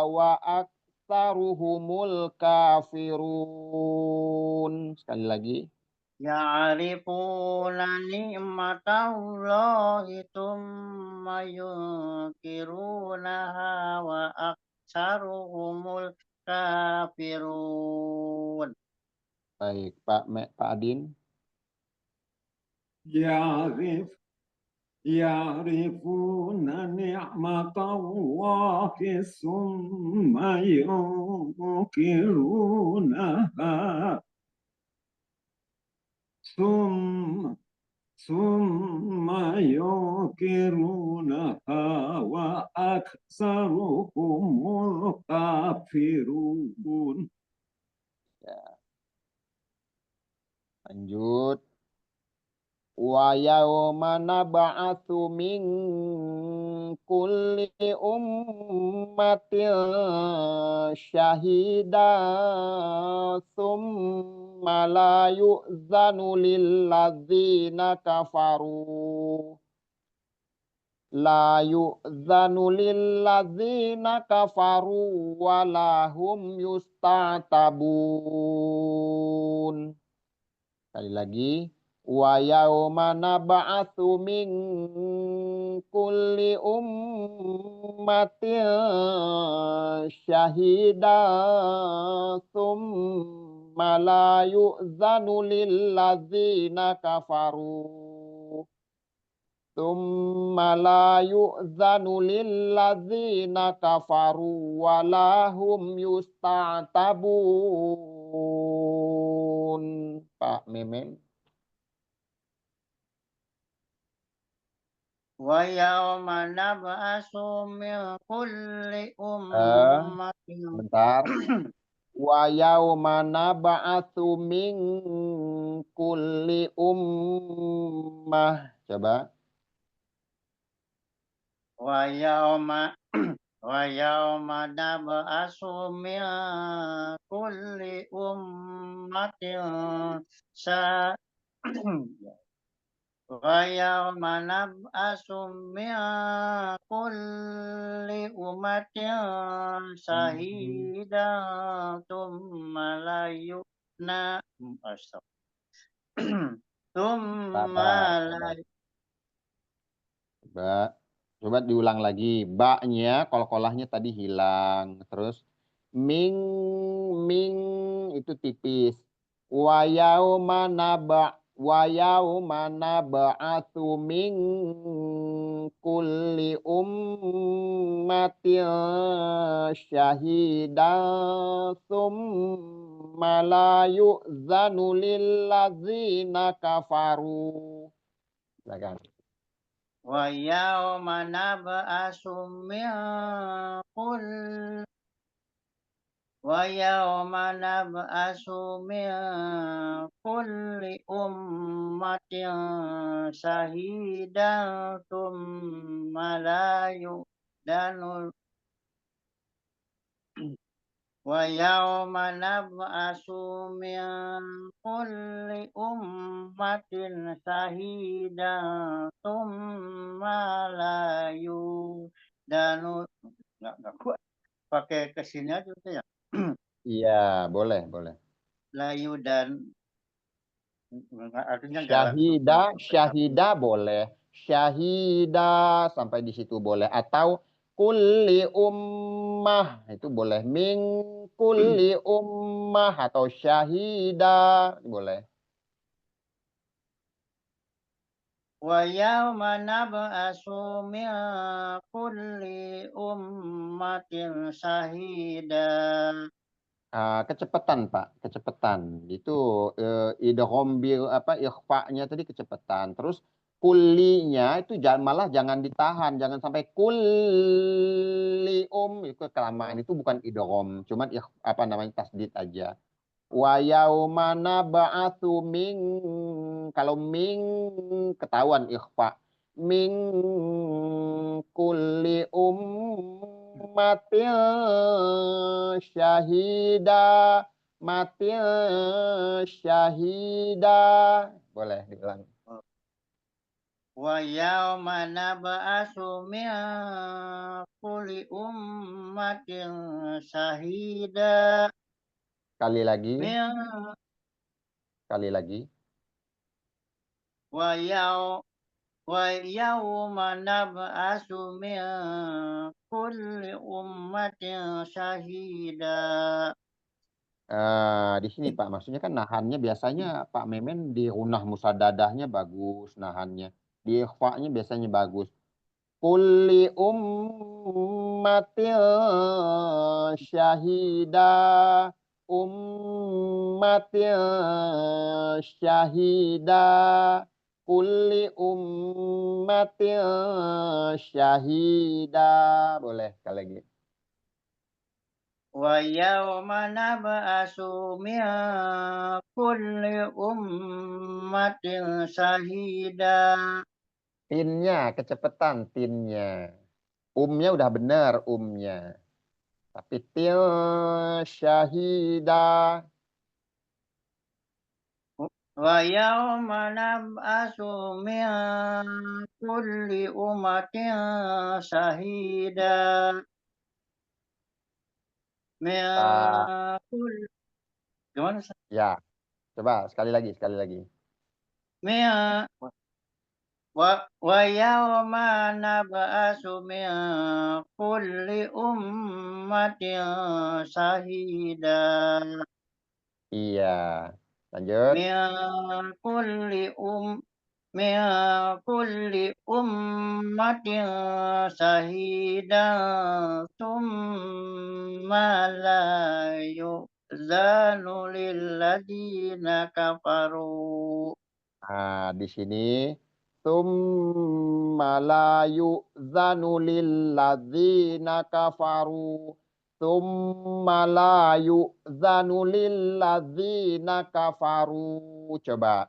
wa aktsaruhumul kafirun. Sekali lagi. Ya'rifuna ni'matallahi tsumma yunkirunaha wa aktsaruhumul kafirun. Baik, Pak Adin. Ya'rifuna ni'matallahi summa yunkirunaha summa yunkirunaha wa aktsaruhumul kafirun. Ya. Lanjut. Wa yawma nab'atsu min kulli ummatin syahida summa la yu'zanu lilladzina kafaru wa lahum yusta'tabun. Sekali lagi. Wa yauma nab'atsu min kulli ummatin syahida tsumma la yu'zanu lilladzina kafaru wa lahum yusta'tabun. Pak Memen. Wa yawma nab'atsu min kulli ummatin. Bentar. Wa yauma nab'atsu min kulli ummah. Coba. Wa yawma Wa yauma nab'atsu min kulli ummatin sa Wa yauma nab'atsu min kulli ummatin shahidan tsumma la yu'na tsumma Sabar, la sabar. Coba, coba diulang lagi. Baknya, kol-kolahnya tadi hilang. Terus ming, ming itu tipis. Wa yauma nab'atsu min kulli ummatin syahidan tsumma la yu'zanu lillazina kafaru. Silakan. wa yauma nab'atsu min kulli Wa yauma nab'atsu min kulli ummatin shahidan tsumma la yu'danu wa yauma nab'atsu min kulli ummatin shahidan tsumma la yu'danu nggak kuat pakai kesini aja tuh ya. Iya, boleh, boleh. Layu dan artinya nggak langsung Syahida, syahida boleh. Syahida sampai di situ boleh. Atau kulli ummah itu boleh. Min kulli ummah atau syahida boleh. wa yauma nab'atsu min kulli ummatin syahida. Kecepatan Pak, kecepatan. Itu idgham apa ikhfa-nya tadi kecepatan. Terus kullinya itu malah jangan ditahan, jangan sampai kulli itu kelamaan. Itu bukan idgham, cuman apa namanya tasdid aja. Wa yauma nab'atsu min, kalau min ketahuan ikhfa. Min kulli ummatin syahida, matil syahida. Boleh diulang. Wa yauma nab'atsu min kulli ummatin syahida. Sekali lagi, Min sekali lagi. wa yau wa yauma nab'atsu min kulli ummatin syahida. Di sini Pak, maksudnya kan nahannya biasanya Pak Memen di runah musadadahnya bagus nahannya. Di ikhfa-nya biasanya bagus. Kulli ummatin syahida, ummatin syahida, kulli ummatin syahida. Boleh sekali lagi. Wa yauma nab'atsu min kulli ummatin syahida. Tinnya, kecepatan tinnya. Umnya udah bener, umnya. Tapi til syahida. Wa yauma nab'atsu min kulli ummatin syahida. Min Pak, kulli gimana Ustaz? ya, coba sekali lagi, sekali lagi. Min wa yauma nab'atsu min kulli ummatin syahida. Iya, lanjut. Min kulli min kulli ummatin shahidan tsumma la yu'zanu lilladzina kafaru. Nah, di sini tsumma la yu'zanu lilladzina kafaru. Tsumma la yu'zanu lilladzina kafaru. Coba.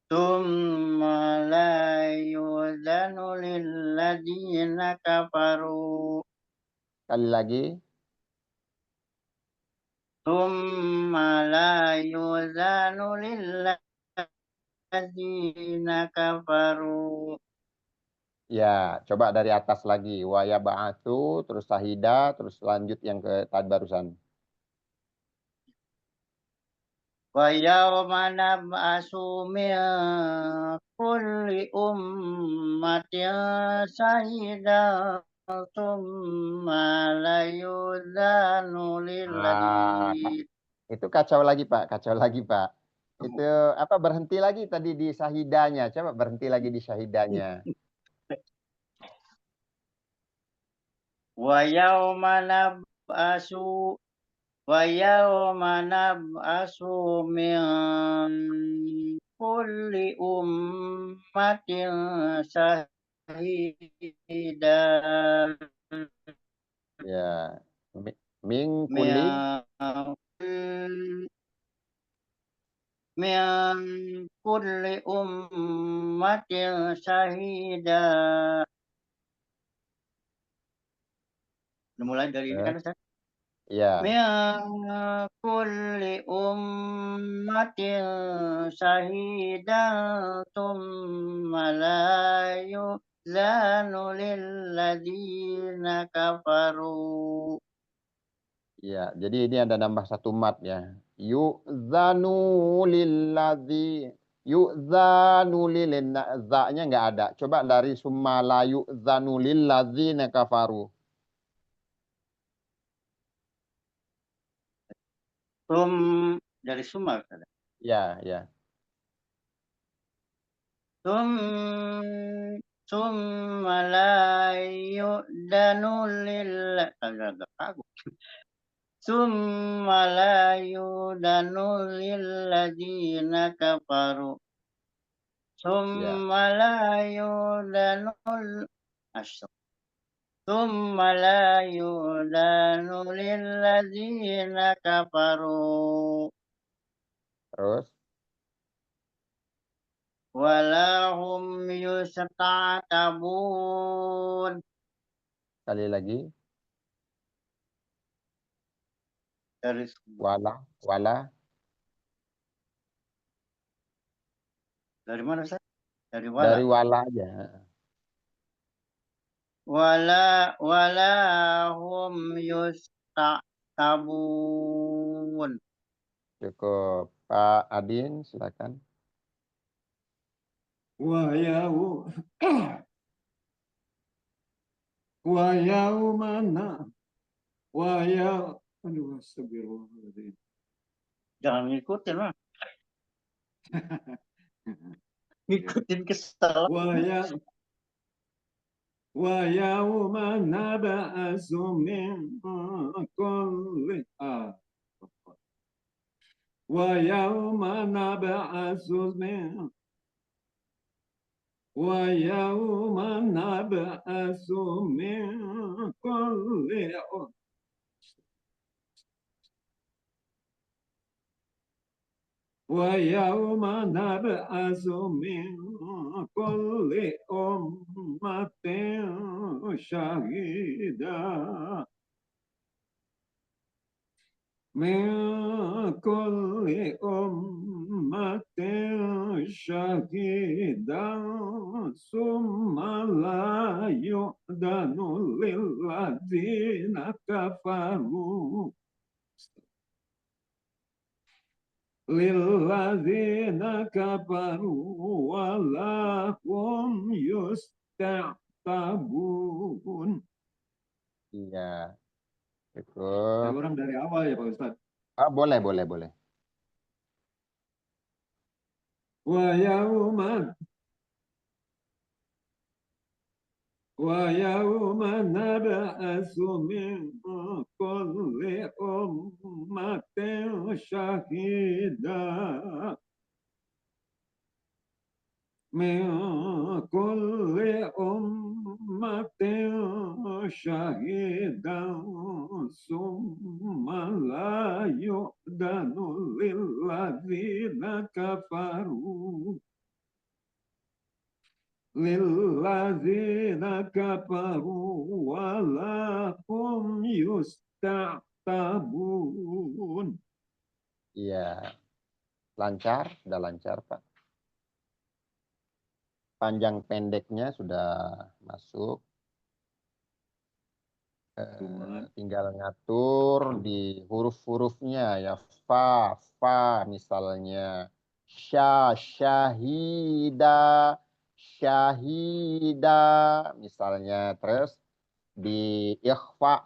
Tsumma la yu'zanu lilladzina kafaru. Sekali lagi. Tsumma la yuzanu lilladzina kafaru. Ya, coba dari atas lagi. Wa yab'atsu, terus sahida, terus lanjut yang ke tadi barusan. Wa yawma nab'asu min kulli ummatin shahidan tsumma la yuzanu Ah, lilladzina. itu kacau lagi, Pak. Kacau lagi, Pak. Itu apa berhenti lagi tadi di syahidanya. Coba berhenti lagi di syahidanya. Wa yawma nab'asu wa yawma nab'asu min kulli ummatin shahidan Ya. Mingkuli. min min kulli ummatin shahidan. Mulai dari ini kan Ustaz? Ya. Min kulli ummatin shahidan tsumma la yuzanu lilladzina kafaru. Ya, jadi ini ada nambah satu mat ya. Yu'zanu lilladzi yu'zanu lilin za-nya nggak ada. Coba dari summa la yu'zanu lilladzina kafaru. Dari Sumar Ustaz. Ya, ya. Tsumma la yu'danu agak aku. Tsumma la yu'danu lilladzina kafaru. Ya. Tsumma la yu'danu Tsumma la yu'danu lilladzina kafaru. Terus Walahum yusta'tabun. sekali lagi. Dari Wala. mana Ustaz? Dari Dari wala. wala aja. Walahum yusta'tabun. Cukup. Pak Adin, silakan. Wa yaumana aduh astagfirullahaladzim. Jangan ngikutin mah. Ngikutin kesalahan. Wa yauma nab'asu min kulli wa yauma nab'asu min wa yauma nab'asu min kulli ويوم نبعث من كل أمة شهيدا من كل أمة شهيدا ثم لا يؤذن للذين كفروا lilladzina kafaru wala hum yusta'tabun. Iya. Cukup. Orang dari awal ya Pak Ustadz. Ah, boleh, boleh, boleh. Wa yauma nab'asu min kulli ummatin syahida min kulli ummatin syahidan summa la yu'danu lilladzina kafaru lilladzina kafaru wala hum ta'tabun. Iya, lancar, sudah lancar, Pak. Panjang pendeknya sudah masuk. Tinggal ngatur di huruf-hurufnya ya, fa misalnya, syahida misalnya. Terus di ikhfa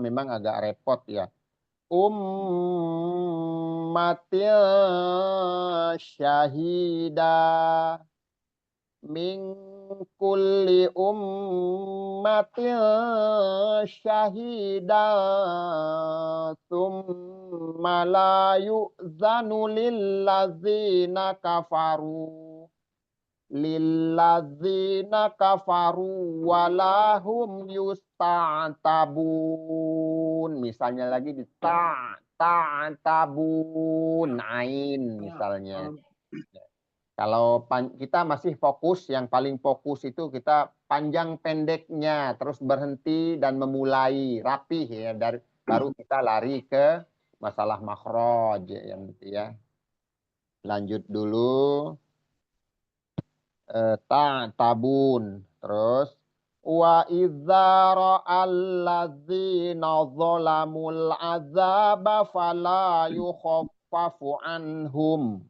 memang agak repot ya, ummatil syahida, min kulli ummatin syahida, thumma la yu'zanu lillazina kafaru walahum yusta'tabun. Misalnya lagi di ta'tabun, ain misalnya. Kalau kita masih fokus, yang paling fokus itu kita panjang pendeknya, terus berhenti dan memulai rapih ya, baru kita lari ke masalah makhraj ya, ya. Lanjut dulu. Tabun, terus wa idza ra'alladzina zalamul azaba fala yukhaffafu anhum.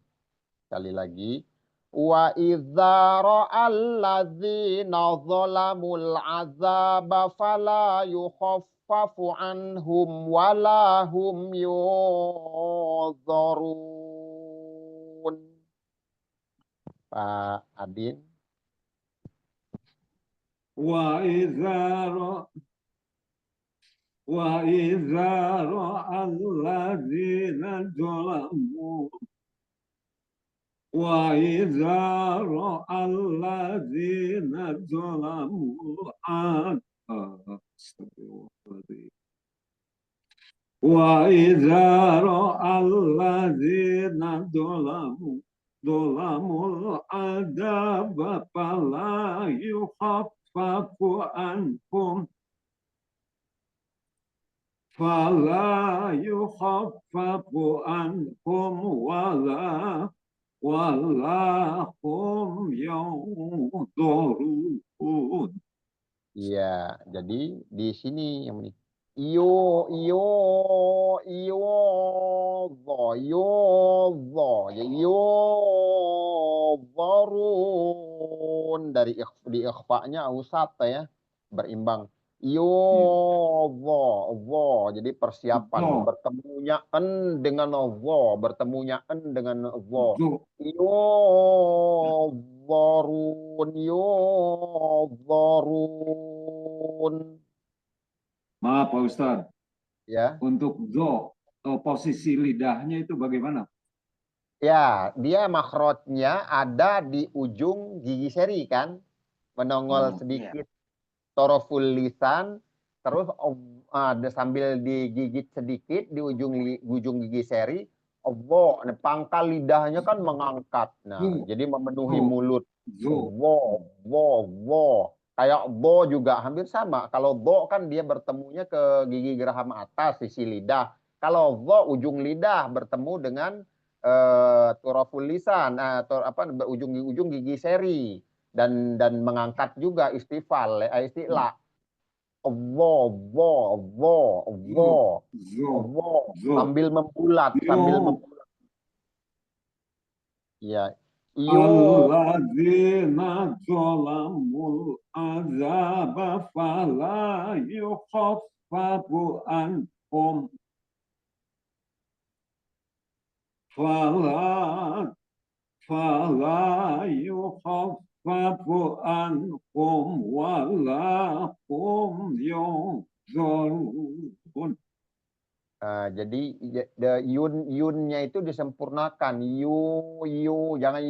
Sekali lagi, wa idza ra'alladzina zalamul azaba fala yukhaffafu anhum wala hum yunzarun. Pak Adin. Wa idza ra'alladzina zalamu wa idza ra'alladzina zalamu wa idza ra'alladzina zalamul adaba fala yukhaffafu anhum walahum yunzarun. Iya, jadi di sini yang ini. Zarun, dari di ikhfa-nya ausat ya, berimbang. Jadi persiapan bertemunya en dengan bertemunya en dengan zarun. Maaf Pak Ustadz, Ya. untuk posisi lidahnya itu bagaimana? Ya, dia makhrajnya ada di ujung gigi seri kan, menongol sedikit toroful lisan, terus ada sambil digigit sedikit di ujung gigi seri. Pangkal lidahnya kan mengangkat, jadi memenuhi mulut. Kayak bo juga hampir sama. Kalau bo kan dia bertemunya ke gigi geraham atas sisi lidah. Kalau bo ujung lidah bertemu dengan turaful lisan, ujung gigi seri, dan mengangkat juga istifal, istilah. Sambil membulat, Ya. Alladzina zalamul azaba fala yukhaffafu anhum fala yukhaffafu anhum wala hum yunzarun. Jadi yunnya itu disempurnakan, jangan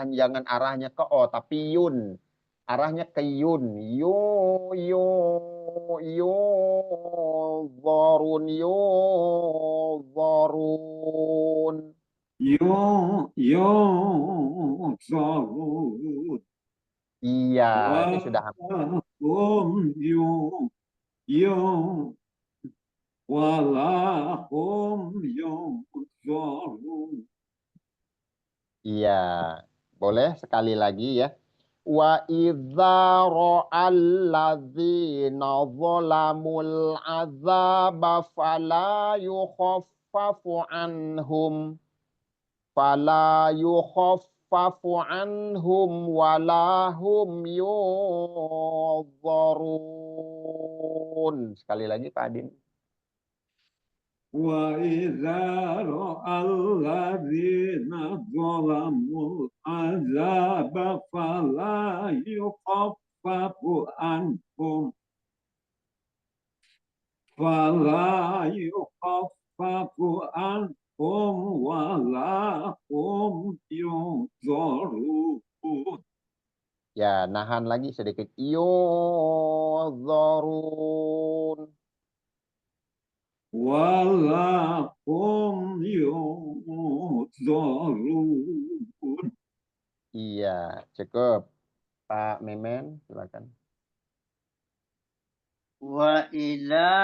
jangan arahnya ke o, tapi yun, arahnya ke yun, zarun. Zarun. Iya, itu sudah. يوم ولا هم ينظرون. Iya, boleh sekali lagi ya. Wa idza ra'alladzina zalamul azaba fala yukhaffafu anhum wala hum yunzarun. Sekali lagi Pak Adin. وإذا رأى الذين ظلموا العذاب فلا يخفف عنهم ولا هم ينظرون. Ya, nahan lagi sedikit. Yunzarun. ولا هم ينظرون. Iya, cukup. Pak Memen, silakan. وإذا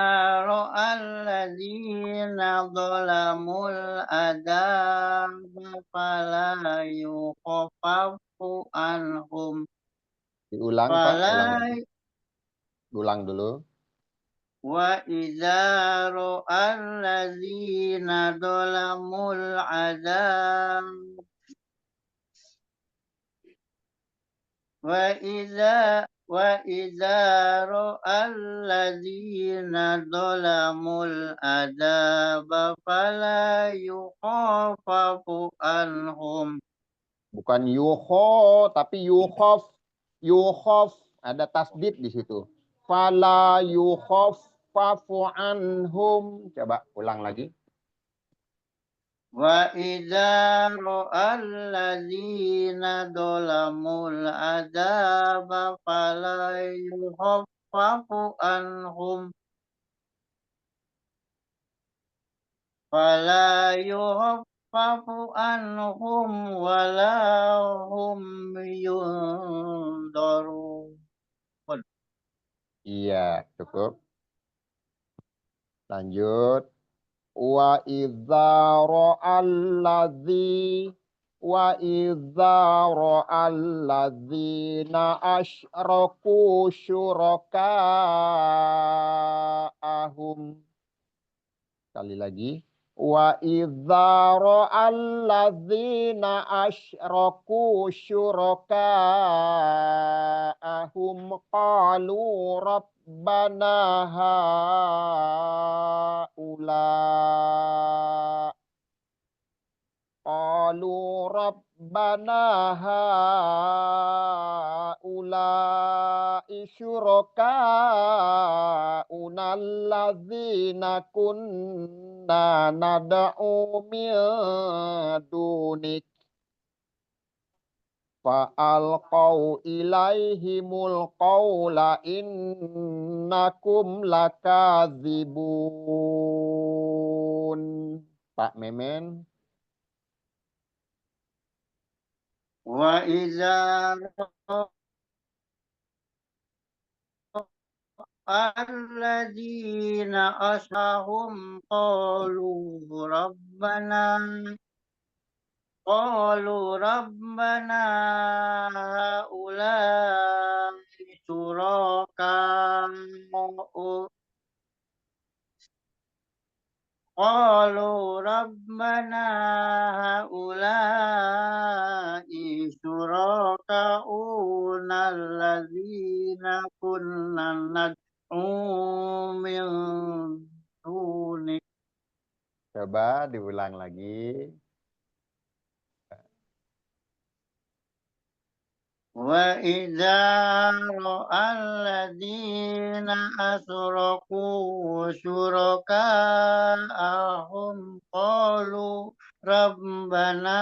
رأى الذين ظلموا العذاب فلا يخفف عنهم Diulang Pak, ulang lagi. Ulang dulu. وإذا رأى الذين ظلموا العذاب وإذا رأى الذين ظلموا العذاب فلا يخفف عنهم. Bukan yuho, tapi yuhof. Yuhof, ada tasdid di situ. Fala yukhaffafu anhum. Coba ulang lagi. وإذا رأى الذين ظلموا العذاب فلا يخفف عنهم ولا هم ينظرون. Iya, cukup. Lanjut. Wa idza ra'alladzina asyraku syuraka'ahum. Sekali lagi. Wa idza ra'alladzina asyraku syuraka'ahum qalu rabbana haula qalu rabbana haula'i syuraka'una alladzina kunna nad'u min dunik fa'alqau ilaihimul qawla innakum lakadzibun. Pak Memen. وإذا الذين أشركوا قالوا ربنا هؤلاء شركاؤنا قالوا ربنا هؤلاء شركاؤنا الذين كنا ندعو من دونك. Coba diulang lagi. وإذا رأى الذين أشركوا شركاءهم قالوا ربنا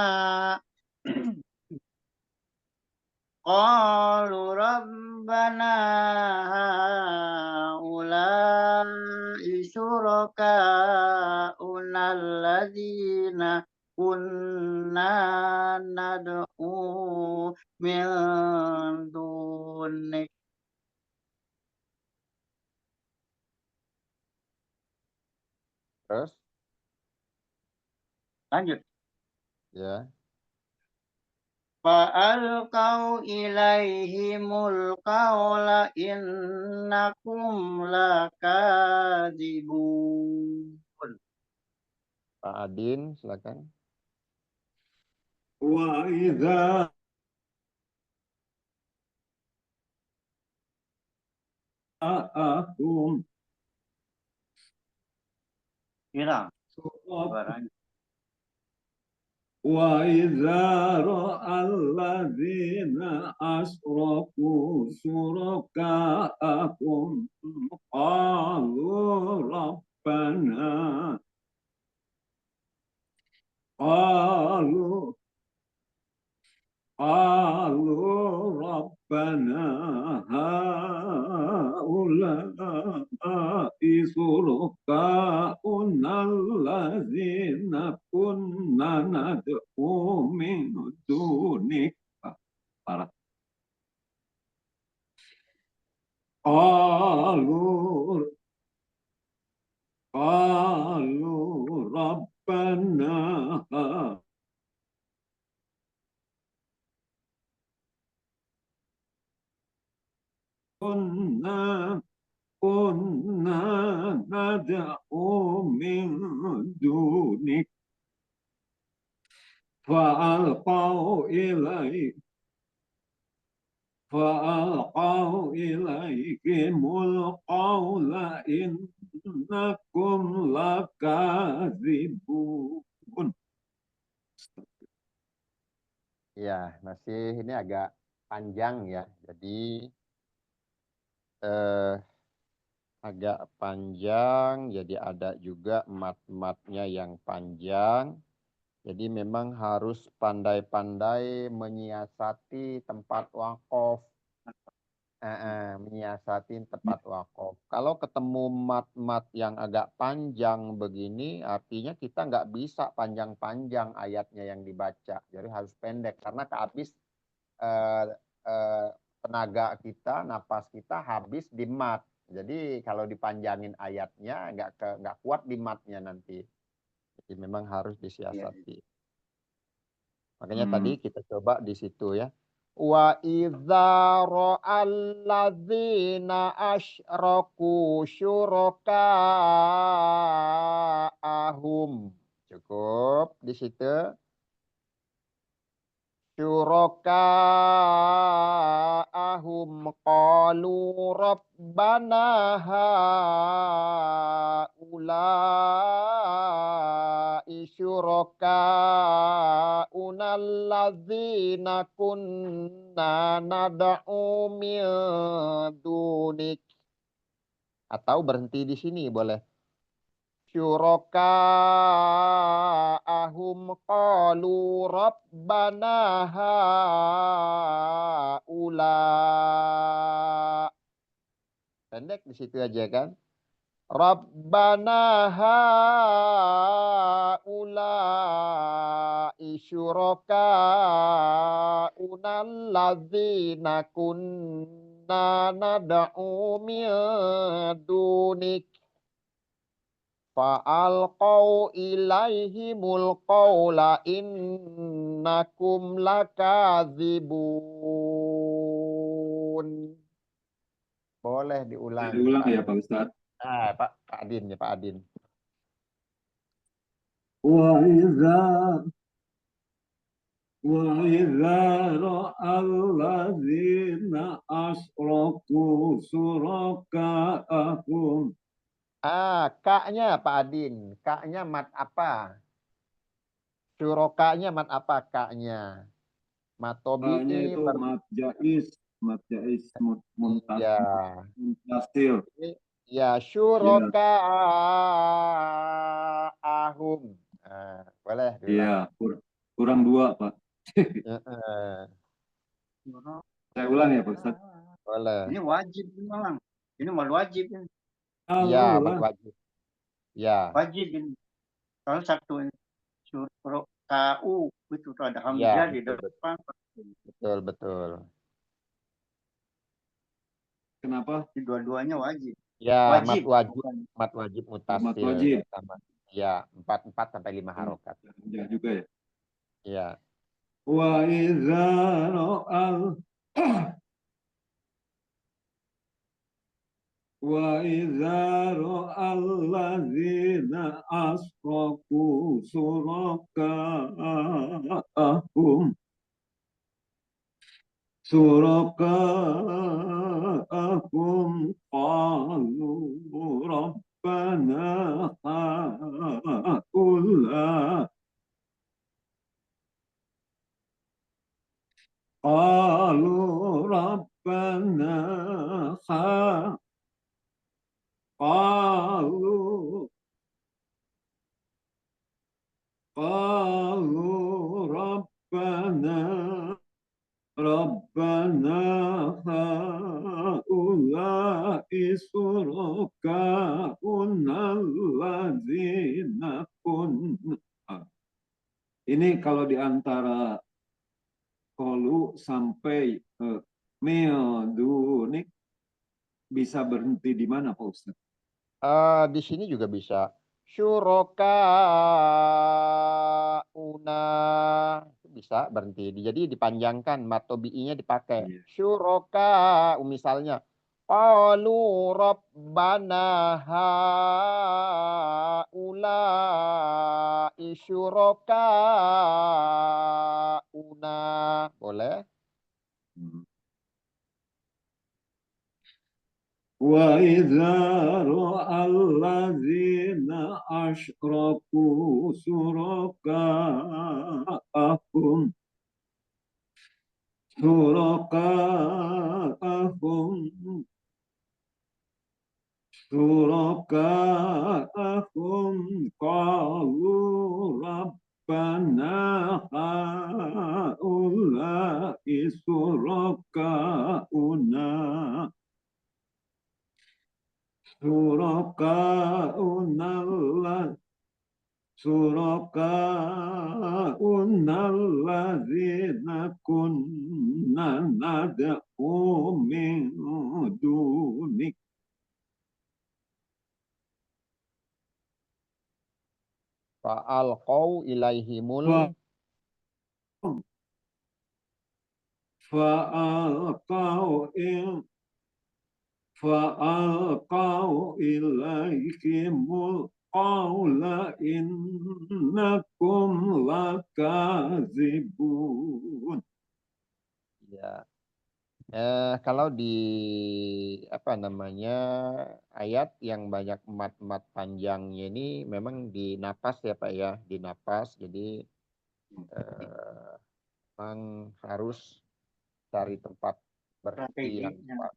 هؤلاء شركاؤنا الذين كنا ندعو من دونك Terus Lanjut. ya. Fa'alqau ilaihimul qawla innakum lakadzibun. Pak Adin, silakan. وإذا جاءكم Hilang شركاء suaranya. وإذا رأى الذين أشركوا شركاءهم قالوا ربنا هؤلاء شركاؤنا الذين كنا ندعو من دونك قالوا ربنا كنا ندعو من دونك فألقوا إليهم القول إنكم لكاذبون. Ya, masih ini agak panjang ya. Jadi agak panjang, jadi ada juga mat-matnya yang panjang. Jadi memang harus pandai-pandai menyiasati tempat wakaf. Menyiasati tempat wakaf. Kalau ketemu mat-mat yang agak panjang begini, artinya kita nggak bisa panjang-panjang ayatnya yang dibaca. Jadi harus pendek karena kehabis tenaga kita, napas kita habis di mat. Jadi kalau dipanjangin ayatnya nggak kuat di matnya nanti. Jadi memang harus disiasati. Makanya tadi kita coba di situ ya. Wa idza ra'alladzina asyraku syuraka'ahum. Cukup di situ. Syuraka'ahum qalu rabbana haula'i syuraka'una alladzina kunna nad'u min dunik. Atau berhenti di sini boleh. Syuraka'ahum qalu rabbana haula. Pendek di situ aja kan. Rabbana haula syuraka'una alladzina kunna nad'u min dunik. Fa'alqau ilaihimul qawla innakum lakadzibun. Boleh diulang. Diulang ya Pak Ustadz. Pak Adin ya Pak Adin. وإذا رأى الذين أشركوا شركاءهم. Kaknya Pak Adin. Kaknya mat apa? Syurokanya mat apa kaknya? Mat tobi'i. Itu mat jais muntasil. Ya, syuraka'ahum. Boleh diulang. Iya, kurang 2 Pak. Saya ulang ya Pak Ustadz. Boleh. Ini wajib memang. Ini mal wajib ini. Iya, wajib. Ya. Wajib ini. Kalau satu ini KU itu ada hamzah di depan. Betul. Kenapa? Dua-duanya wajib. Ya, Wajib. mat wajib mutasil. Mat wajib. Ya, 4 sampai 5 harokat. Ya juga ya. Ya. Wa idza ra'al wa idza ra'al ladzina asrafu suraka'ahum qalu rabbana haula قالوا ربنا قالوا ربنا هؤلاء شركاؤنا الذين كنا. Ini kalau di antara kolu sampai meodunik bisa berhenti di mana Pak Ustaz? Di sini juga bisa syurakauna, bisa berhenti. Jadi dipanjangkan, matobi'inya dipakai. Iya. Syuraka, misalnya. Qalu rabbana haula'i syurakauna. Boleh? وَإِذَا رَأَى الَّذِينَ أَشْرَكُوا شُرَكَاءَهُمْ قَالُوا رَبَّنَا هَؤُلَاءِ شُرَكَاؤُنَا الذين كنا ندعو من دونك. Fa'alqau ilaihimul فألقوا إليهم القول إنكم لكاذبون. ya. Kalau di ayat yang banyak mat panjangnya ini memang di napas ya Pak ya, di napas. Jadi memang harus cari tempat berhenti yang strateginya tepat.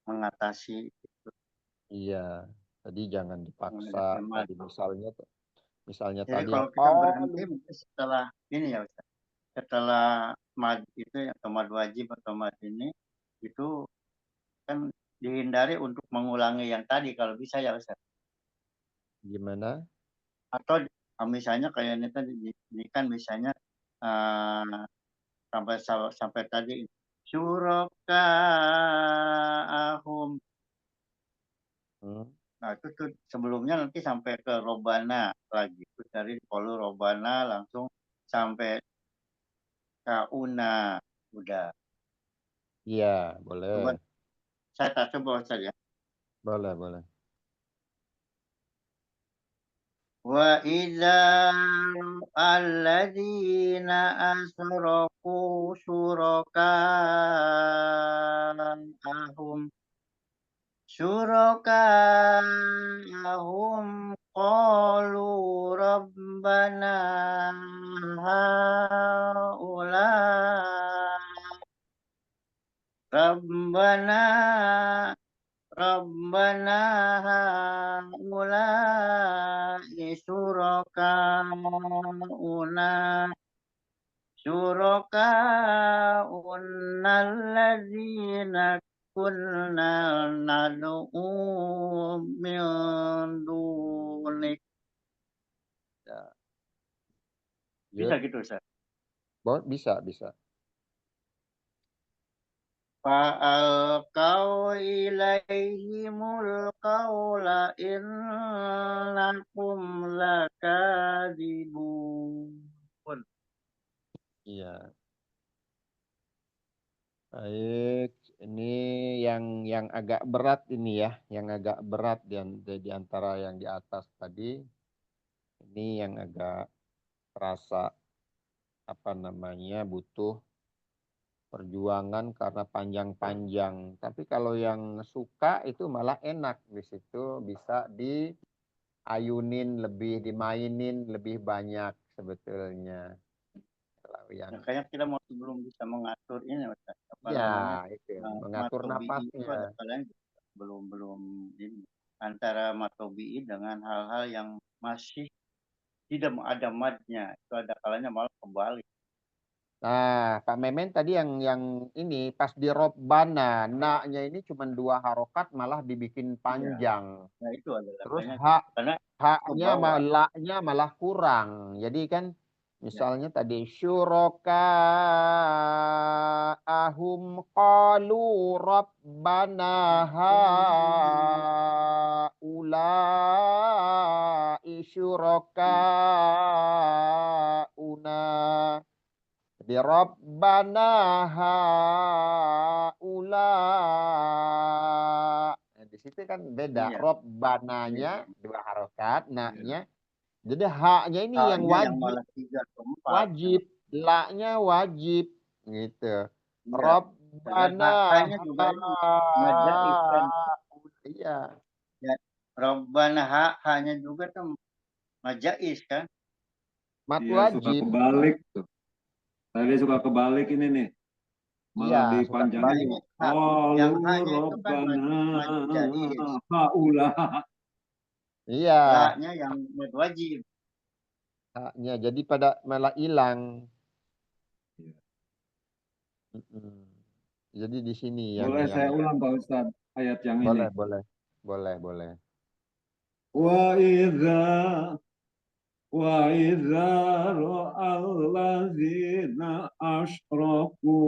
mengatasi itu. Iya, tadi jangan dipaksa. Tadi misalnya Jadi tadi kalau kita berhenti mungkin setelah ini ya Ustaz, setelah mad itu atau mad wajib atau mad ini itu kan dihindari untuk mengulangi yang tadi kalau bisa ya Ustaz. gimana? Atau misalnya kayak ini tadi ini kan misalnya sampai tadi syurakaahum. Nah itu tuh sebelumnya nanti sampai ke robana lagi. Terus dari polu robana langsung sampai kauna. Udah. Iya, Coba boleh. saya tak coba saja. Boleh. Wa idza alladzina asraku syuraka'ahum qalu rabbana haula rabbana rabbana haula'i syuraka'una alladzina kunna nad'u min dunik. Ya. Bisa gitu Ustaz? Bisa. Fa'alqaw ilaihimul qawla innakum lakadzibun. Iya. Baik, ini yang agak berat ini ya, yang agak berat di antara yang di atas tadi. Ini yang agak terasa apa namanya butuh perjuangan karena panjang-panjang. Tapi kalau yang suka itu malah enak di situ bisa diayunin lebih, dimainin lebih banyak sebetulnya. Kalau yang Makanya kita belum bisa mengatur ini, Ustaz. Apa ya namanya? itu mengatur Matobi'i itu ada napasnya. kalanya belum ini antara matobi'i dengan hal-hal yang masih tidak ada madnya. Itu ada kalanya malah kebalik. Nah, Pak Memen tadi yang ini pas di Robbana, na-nya ini cuma 2 harokat malah dibikin Iya. panjang. Nah itu adalah Terus banyak karena haknya kebawa. la-nya malah kurang. Jadi kan Ya. misalnya tadi syuraka ahum qalu rabbana haulai syuraka una. Jadi Rabbana haula. Nah, di situ kan beda. Iya. Robbananya Iya. 2 harokat, Iya. na-nya. Jadi haknya ini yang Haknya yang wajib, malah 3 atau 4. la-nya wajib gitu. Iya. Karena Rabbana haknya juga ini ngajais kan. iya. Ya. Robbana hanya juga tuh ngajais kan. Mat Iya, suka wajib. kebalik tuh. Tadi suka kebalik ini nih. Iya, Malah suka Nah kebalik. dipanjangin. ini yang Qalu haknya itu kan rabbana ngajais. haula. Iya, La-nya yang mad wajib. haknya. Jadi pada malah hilang. Iya. Mm-mm. Jadi di sini Boleh yang saya ulang Pak Ustadz ayat yang ini. boleh, boleh, boleh, boleh. Wa idza ra'alladzina asyraku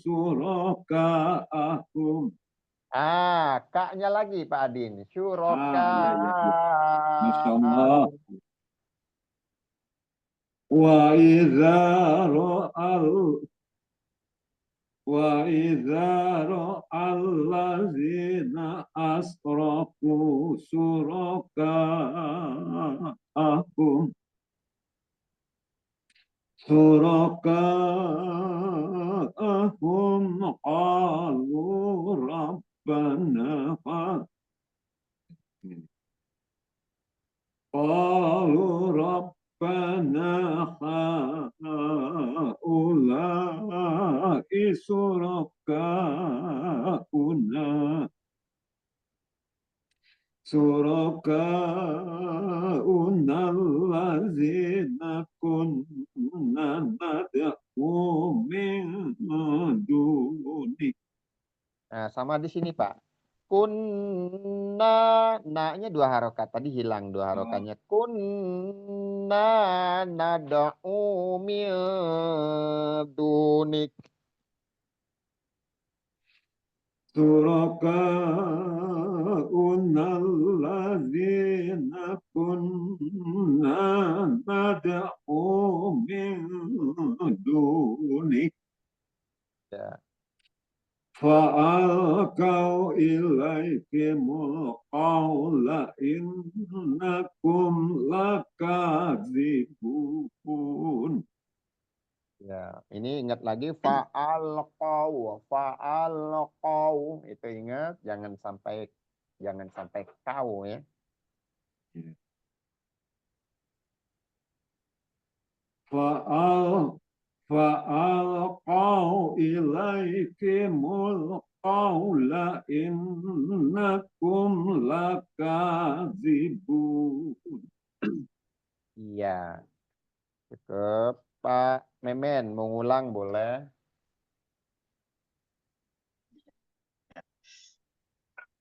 suraka'ahum. Kaknya lagi Pak Adin. Syuroka. Iya, iya, iya. Masya Allah. Wa idza ra'al wa idza ra'alladzina asraku suraka'ahum qalu rabbana qalu rabbana haula'i suraka'una allazina kunna nad'u min duni. Nah, sama di sini Pak. Kunna, na-nya 2 harokat. Tadi hilang 2 harokatnya. Kunna nada'u min dunik. Suraka'una allazina kunna nad'u min duni. Ya. Fa'alqaw ilaikimul qawla innakum lakadzibun. Ya, ini ingat lagi fa'alqau itu ingat jangan sampai kau ya. Fa'alqaw ilaikimul qawla innakum lakadzibun. Iya. Cukup Pak Memen mengulang boleh.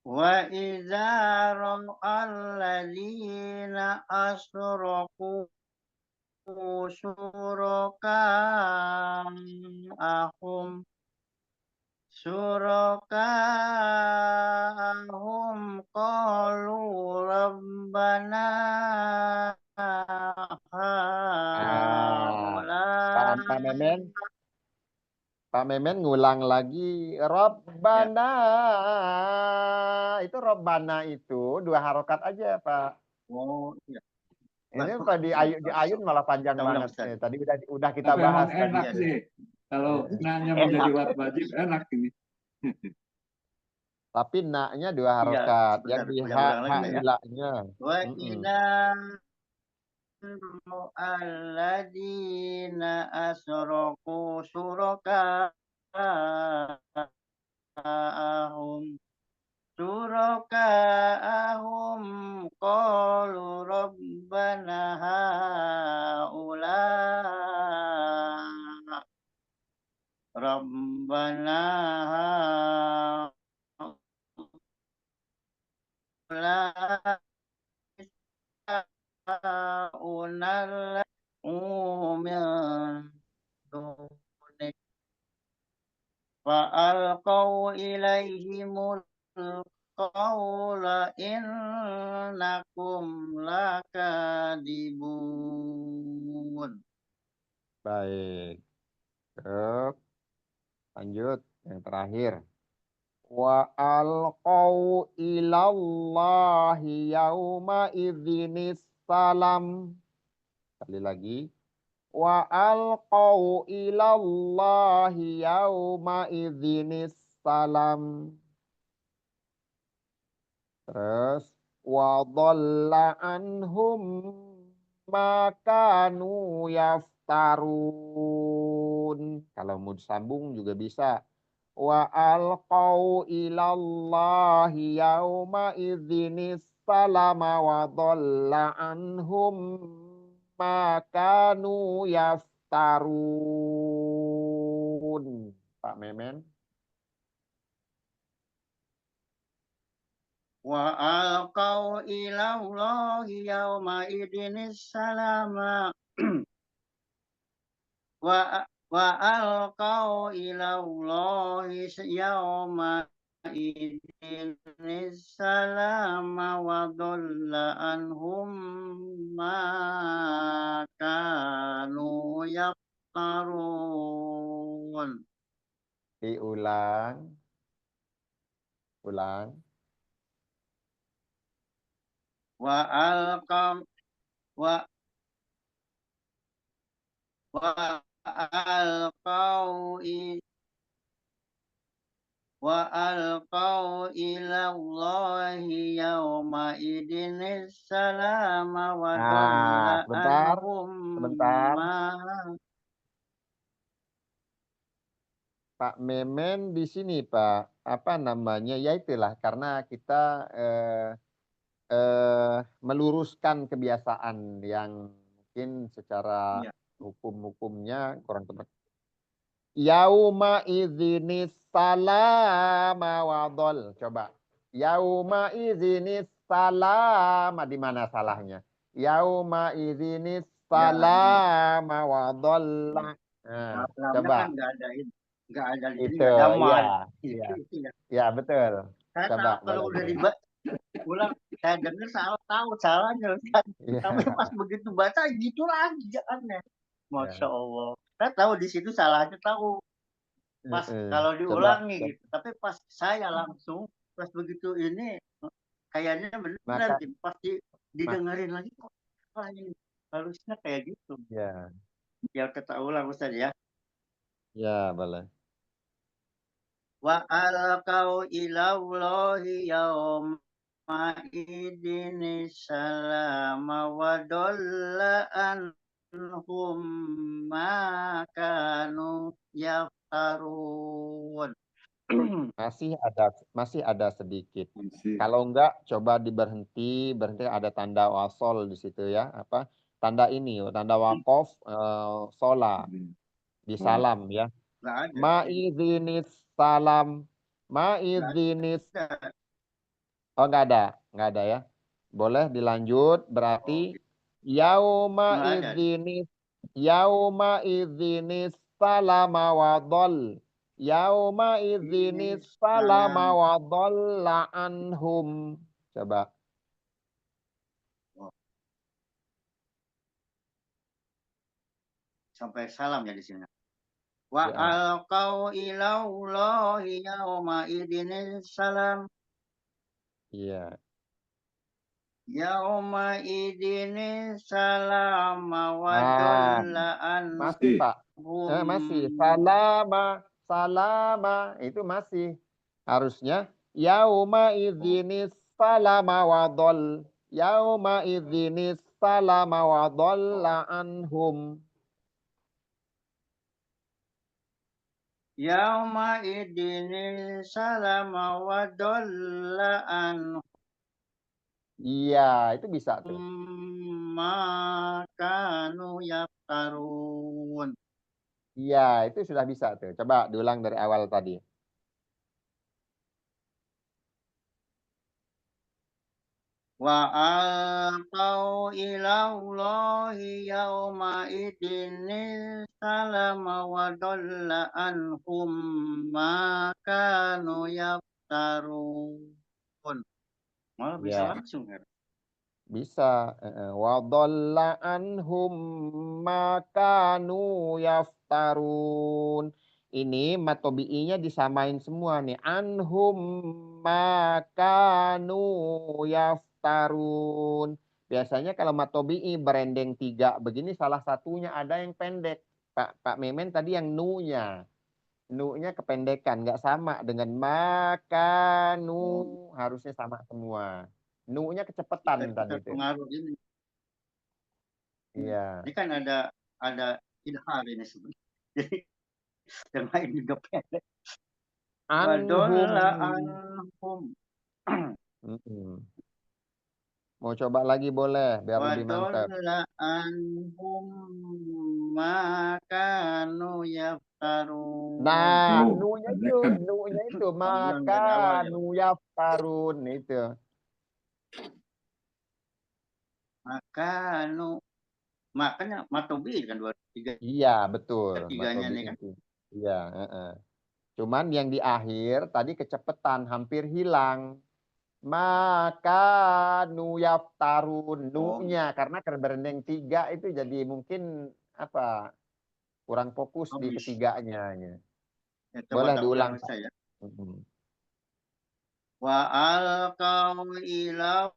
Wa idza ra'alladzina asyraku suraka'ahum syuraka'ahum qalu rabbana Pak Memen, Pak Memen ngulang lagi Robbana. Itu Robbana itu 2 harokat aja, Pak. Oh, iya. Ini Pak di ayun malah panjang Kita ulang, banget. Ustaz. Tadi udah kita Tapi bahas emang tadi. enak Iya. sih. Kalau nanya Enak. menjadi wajib enak ini. Tapi naknya 2 Iya, harokat. Yang sebentar. di Ulang-ulang lagi lah ya. ilahnya. Wa idza alladzina asraku syuraka'ahum qalu rabbana haula rabbana haula unal min dunik fa'alqaw ilaihimul qawla innakum lakadibun. Baik. Terus lanjut yang terakhir. Wa alqau ilallahi yauma idzinis salam. Sekali lagi. Wa alqau ilallahi yauma idzinis salam. Terus wa dhalla anhum ma kanu yaftarun. Kalau mau disambung juga bisa. Wa alqau ilallahi yauma idzinis salama wa dhalla anhum ma kanu yaftarun. Pak Memen. Wa alqaw ilallahi yawma idinis salama wa alqaw ilallahi yawma idinis salama wa dhalla anhum ma kanu yaftarun. Diulang. Ulang. Wa alqaw wa alqaw ilallahi yawma idinis salama wa dhalla Sebentar. anhum Sebentar. ma. Pak Memen di sini, Pak. Apa namanya? Ya itulah karena kita meluruskan kebiasaan yang mungkin secara Iya. hukum-hukumnya kurang tepat. Yauma idzinis salama wadol. Coba. Yauma idzinis salama. Di mana salahnya? Yauma idzinis salama wadolla. Nah, Lamnya coba. kan nggak ada ini, nggak ada di sini, Itu, nggak ada mad. iya. Itu ya. Ya, betul. Saya Coba tahu kalau boleh. udah ulang, saya dengar tahu salahnya, Ustaz. Iya. Tapi pas begitu baca gitu lagi aneh. Masya Allah. Saya tahu di situ salahnya tahu. Pas kalau Coba. diulangi gitu. Tapi pas saya langsung pas begitu ini kayaknya benar Maka, pasti didengerin lagi kok salah ini. Harusnya kayak gitu. ya, Ya kita ulang Ustaz ya. ya boleh. Wa alqau ilallahi yawma idinis salama wa dhalla anhum ma kanu yaftarun. Masih ada sedikit. Masih. Kalau enggak coba berhenti ada tanda wasol di situ ya. Apa? Tanda ini, tanda wakof sola di salam ya. Nggak ada. Ma'izinis salam. Ma'izinis. Oh enggak ada ya. Boleh dilanjut berarti yauma idzinis salama wa dhal. Yauma idzinis salama wa dhalla anhum. Coba. Sampai salam ya di sini. Wa Ya. alqau ilaullahi yauma idinis salam. Iya. Yauma idinis salam wa Nah, dhalla masih Pak. Masih. Salama. Itu masih. Harusnya. Yauma idzinis salama wa dhall. Yauma idzinis salama wa dhalla anhum. Yauma idinis salam wa dhalla anhum Iya, itu bisa tuh. ma kanu yaftarun. Iya, itu sudah bisa tuh. Coba diulang dari awal tadi. Wa alqau ilaullahi yauma idinis salam wa dhalla anhum ma kanu yaftarun. Malah bisa Ya, langsung kan? bisa. Wa dhalla anhum ma kanu yaftarun. Ini matobi'inya disamain semua nih. Anhum ma kanu yaftarun. Biasanya kalau matobi'i berendeng 3 begini salah satunya ada yang pendek. Pak Memen tadi yang nu-nya. Nu-nya kependekan, nggak sama dengan makanu, harusnya sama semua. Nu-nya kecepatan Kita tadi itu. pengaruh ini. Iya. Ini kan ada ilhar ini sebenarnya. Jadi yang lain juga pendek. Wa Anhum. dhalla anhum Mm-mm. Mau coba lagi boleh, biar wa lebih mantap. dhalla anhum ma kanu yaftarun. Nah, Oh, nu-nya itu, kan. nu-nya itu Ulang dari awal ya. makanu yaftarun itu. Makanu makanya matobi kan 2 3 Iya, betul. tiganya Matobi nih kan. itu. Iya, Cuman yang di akhir tadi kecepatan, hampir hilang. Maka nu yaftarun, nu-nya karena berendeng 3 itu jadi mungkin apa kurang fokus di Habis. ketiganya. Ya, coba Boleh tak diulang ulang Pak. saya. Mm-mm. Wa alqau ila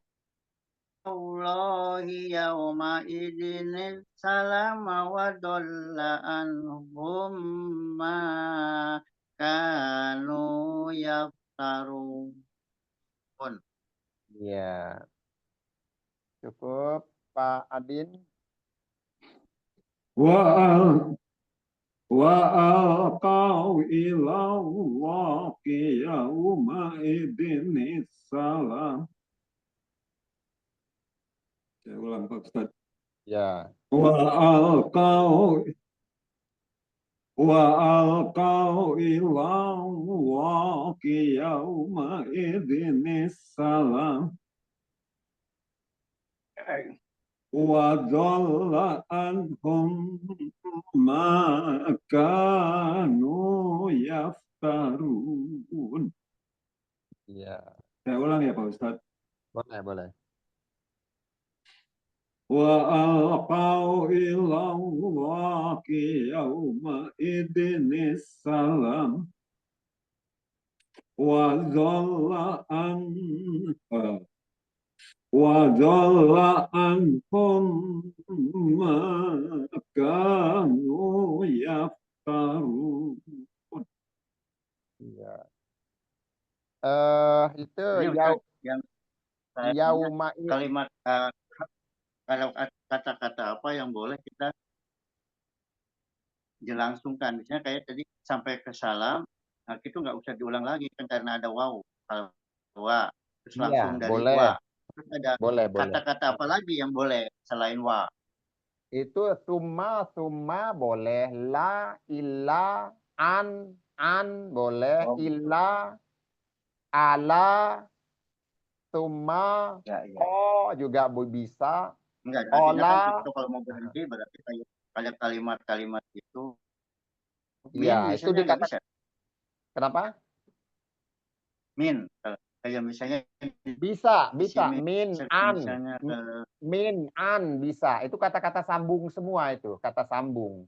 Allahi yauma idinis salam wa dhalla anhum ma kanu yaftarun. Iya, cukup Pak Adin. وألقوا إلى الله يومئذ السلام. Saya ulang Pak Ustaz. Ya. وألقوا إلى الله يومئذ السلام وضل عنهم ما كانوا يفترون. Iya. Saya ulang ya Pak Ustadz. Boleh. وألقوا إلى الله يومئذ السلام وضل عنهم ما كانوا يفترون. Iya. Itu Ini Ustaz, yang saya tanya, yauma kalimat kalau kata-kata apa yang boleh kita dilangsungkan. Misalnya kayak tadi sampai ke salam, nah itu nggak usah diulang lagi kan karena ada waw. Kalau wa, terus Iya, langsung dari boleh. wa. Terus ada Boleh. kata-kata apa lagi yang boleh selain wa? Itu summa boleh, la, illa, an boleh, Oh, illa, ala, summa, ya. juga bisa, Enggak, artinya kan ola. kita kalau mau berhenti berarti kayak kalimat-kalimat itu Iya, min itu misalnya nggak bisa. Kenapa? Min. Kayak misalnya Bisa, di bisa. sini Min, an. misalnya Min, an, bisa. Itu kata-kata sambung semua itu. Kata sambung.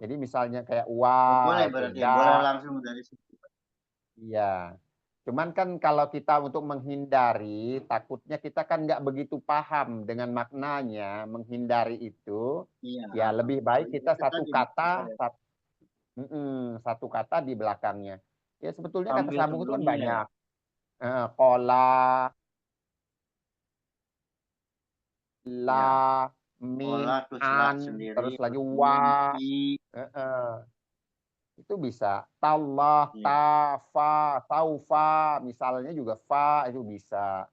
Jadi misalnya kayak wa, boleh itu berarti boleh da. langsung dari situ. Iya. Cuman kan kalau kita untuk menghindari, takutnya kita kan nggak begitu paham dengan maknanya, menghindari itu, Iya. ya lebih baik kita Itu satu tadi kata, satu kata di belakangnya. Ya sebetulnya kata ambil sambung itu kan sebelumnya ya. banyak. Kola, Iya. la, min, Pola terus lah an, sendiri terus lagi terus wa. i. Itu bisa. Tallah, Iya. ta, fa, taufa, misalnya juga fa itu bisa.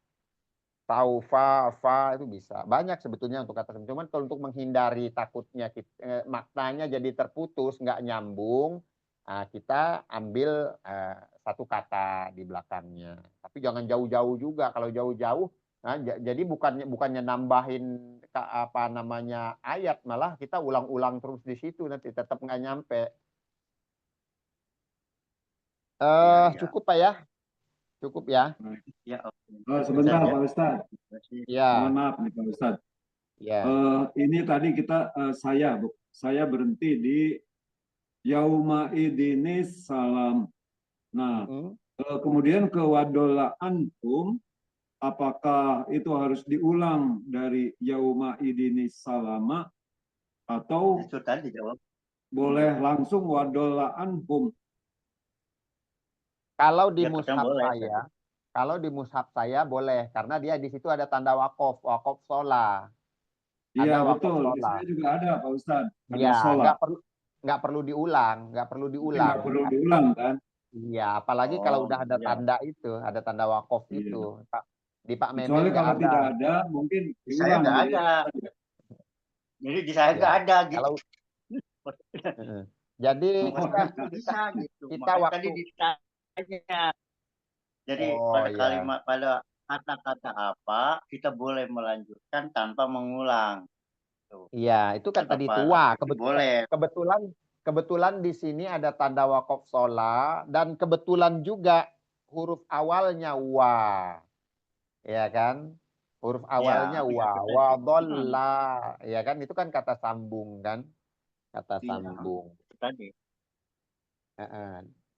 Taufa, fa itu bisa. Banyak sebetulnya untuk kata sambung. Cuman kalau untuk menghindari takutnya maknanya jadi terputus, nggak nyambung, kita ambil satu kata di belakangnya. Tapi jangan jauh-jauh juga. Kalau jauh-jauh, jadi bukannya nambahin apa namanya ayat, malah kita ulang-ulang terus di situ nanti tetap nggak nyampe. Iya, iya. Cukup Pak ya? Cukup ya? Ya, oke. Sebentar Saja. Pak Ustadz, mohon Ya, maaf nih Pak Ustadz. ya. Ini tadi saya berhenti di yauma idinis salam. Nah, Mm-mm. kemudian ke wadola antum, apakah itu harus diulang dari yauma idinis salama atau Itu tadi jawab. boleh langsung wadola anhum? Kalau di Ya, kadang mushaf boleh. saya, kalau di mushaf saya boleh karena dia di situ ada tanda wakaf, wakaf sholat, Iya ada wakaf betul, di saya sholat. juga ada Pak Ustadz, ada Iya, sholat. nggak perlu diulang, nggak perlu Jadi diulang. nggak perlu diulang kan? Iya, apalagi kalau Oh, udah ada iya. tanda itu, ada tanda wakaf itu. Iya. Di Pak Memeng Kecuali nggak kalau ada. tidak ada, mungkin Di saya diulang nggak dari ada. tadi. Jadi di saya Ya, nggak ada gitu. kalau jadi kita Maksudnya kok kita bisa gitu. kita Makanya tadi waktu ditanya. Jadi pada ya kalimat, pada kata-kata apa kita boleh melanjutkan tanpa mengulang. Tuh. iya, itu kan tadi Apa? tua. Itu boleh. Kebetulan di sini ada tanda wakaf sholat dan kebetulan juga huruf awalnya wa, ya kan? Huruf awalnya Ya, wa, itu wa tadi. dholla, ya kan? Itu kan kata sambung kan? Kata Iya, sambung. itu tadi.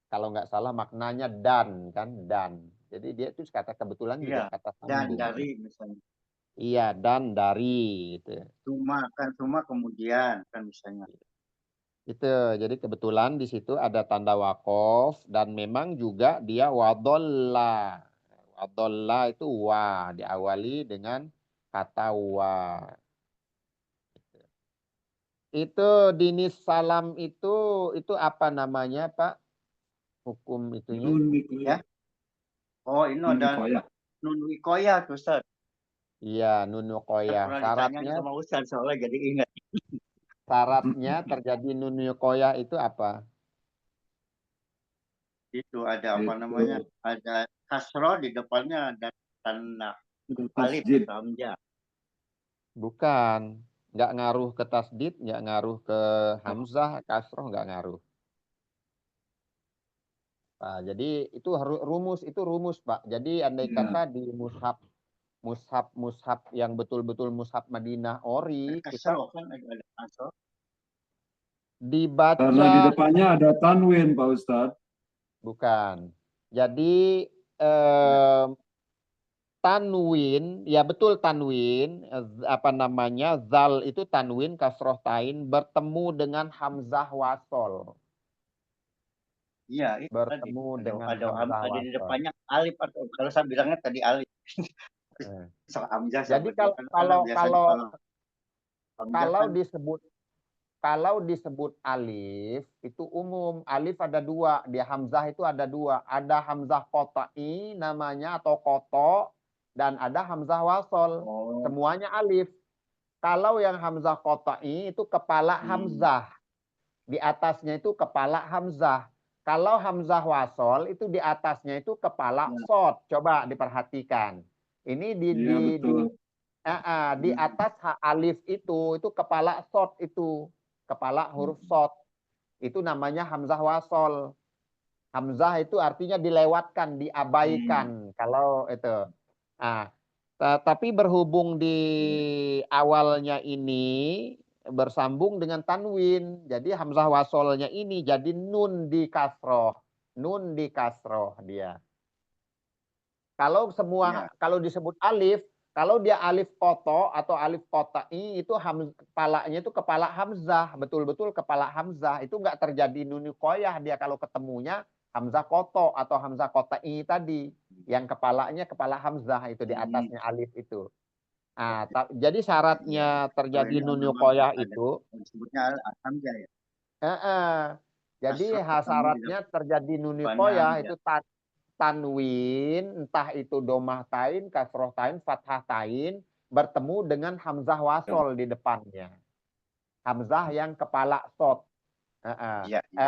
Kalau nggak salah maknanya dan kan, dan. Jadi dia itu kata kebetulan juga Iya. kata Dan sambung. dari misalnya Iya, dan dari gitu. cuma kemudian kan misalnya. Itu jadi kebetulan di situ ada tanda wakaf dan memang juga dia wadolla. Wadolla itu wa, diawali dengan kata wa. Itu dinis salam itu apa namanya Pak? Hukum itunya? Nun wikoya. Ya. Oh, ini Nun ada wikoya. nun wikoya tuh Ustaz. Iya, nunukoya. Pernah ditanyain Syaratnya sama Ustaz soalnya jadi ingat. syaratnya terjadi nunukoya itu apa? Itu ada apa namanya? Itu Ada kasroh di depannya ada tanda alif tasjid. atau hamzah. Bukan. Nggak ngaruh ke tasdid, nggak ngaruh ke hamzah, kasroh nggak ngaruh. Nah, jadi itu rumus Pak. Jadi andai Ya. kata di mushaf yang betul-betul mushaf Madinah ori kita Kasroh kan ada kasroh. Karena di dibaca depannya ada tanwin Pak Ustadz. bukan. Jadi eh, tanwin, ya betul tanwin, apa namanya zal itu tanwin kasroh tain bertemu dengan hamzah wasol, Iya, itu tadi. bertemu dengan hamzah Ada di wasol. depannya alif atau kalau saya bilangnya tadi alif. Eh. Soal hamzah Jadi sebetulnya karena biasanya kalau hamzah kalau kan disebut Kalau disebut alif itu umum. Alif ada dua. Di hamzah itu ada dua. Ada hamzah qata'i namanya atau koto. Dan ada hamzah wasol. oh, Semuanya alif. Kalau yang hamzah qata'i itu kepala hamzah. Di atasnya itu kepala hamzah. Kalau hamzah wasol itu di atasnya itu kepala ya, sod. Coba diperhatikan. Ini Iya betul. di atas alif itu kepala sod itu. Kepala huruf sod. Itu namanya hamzah wasol. Hamzah itu artinya dilewatkan, diabaikan. Kalau itu. Nah, tapi berhubung di awalnya ini bersambung dengan tanwin. Jadi hamzah wasolnya ini jadi nun di kasroh. Nun di kasroh dia. Kalau semua, kalau disebut alif, kalau dia alif koto atau alif kotai itu kepalanya itu kepala hamzah, betul-betul kepala hamzah. Itu nggak terjadi nunikoyah dia kalau ketemunya hamzah koto atau hamzah kotai tadi, yang kepalanya kepala hamzah itu di atasnya alif itu. Nah, jadi syaratnya terjadi nunikoyah itu, disebutnya hamzah ya. Jadi Kasroh ketemu syaratnya terjadi nunikoyah itu tanwin, entah itu domah tain, kasroh tain, fathah tain, bertemu dengan hamzah wasol di depannya. Hamzah yang kepala sod.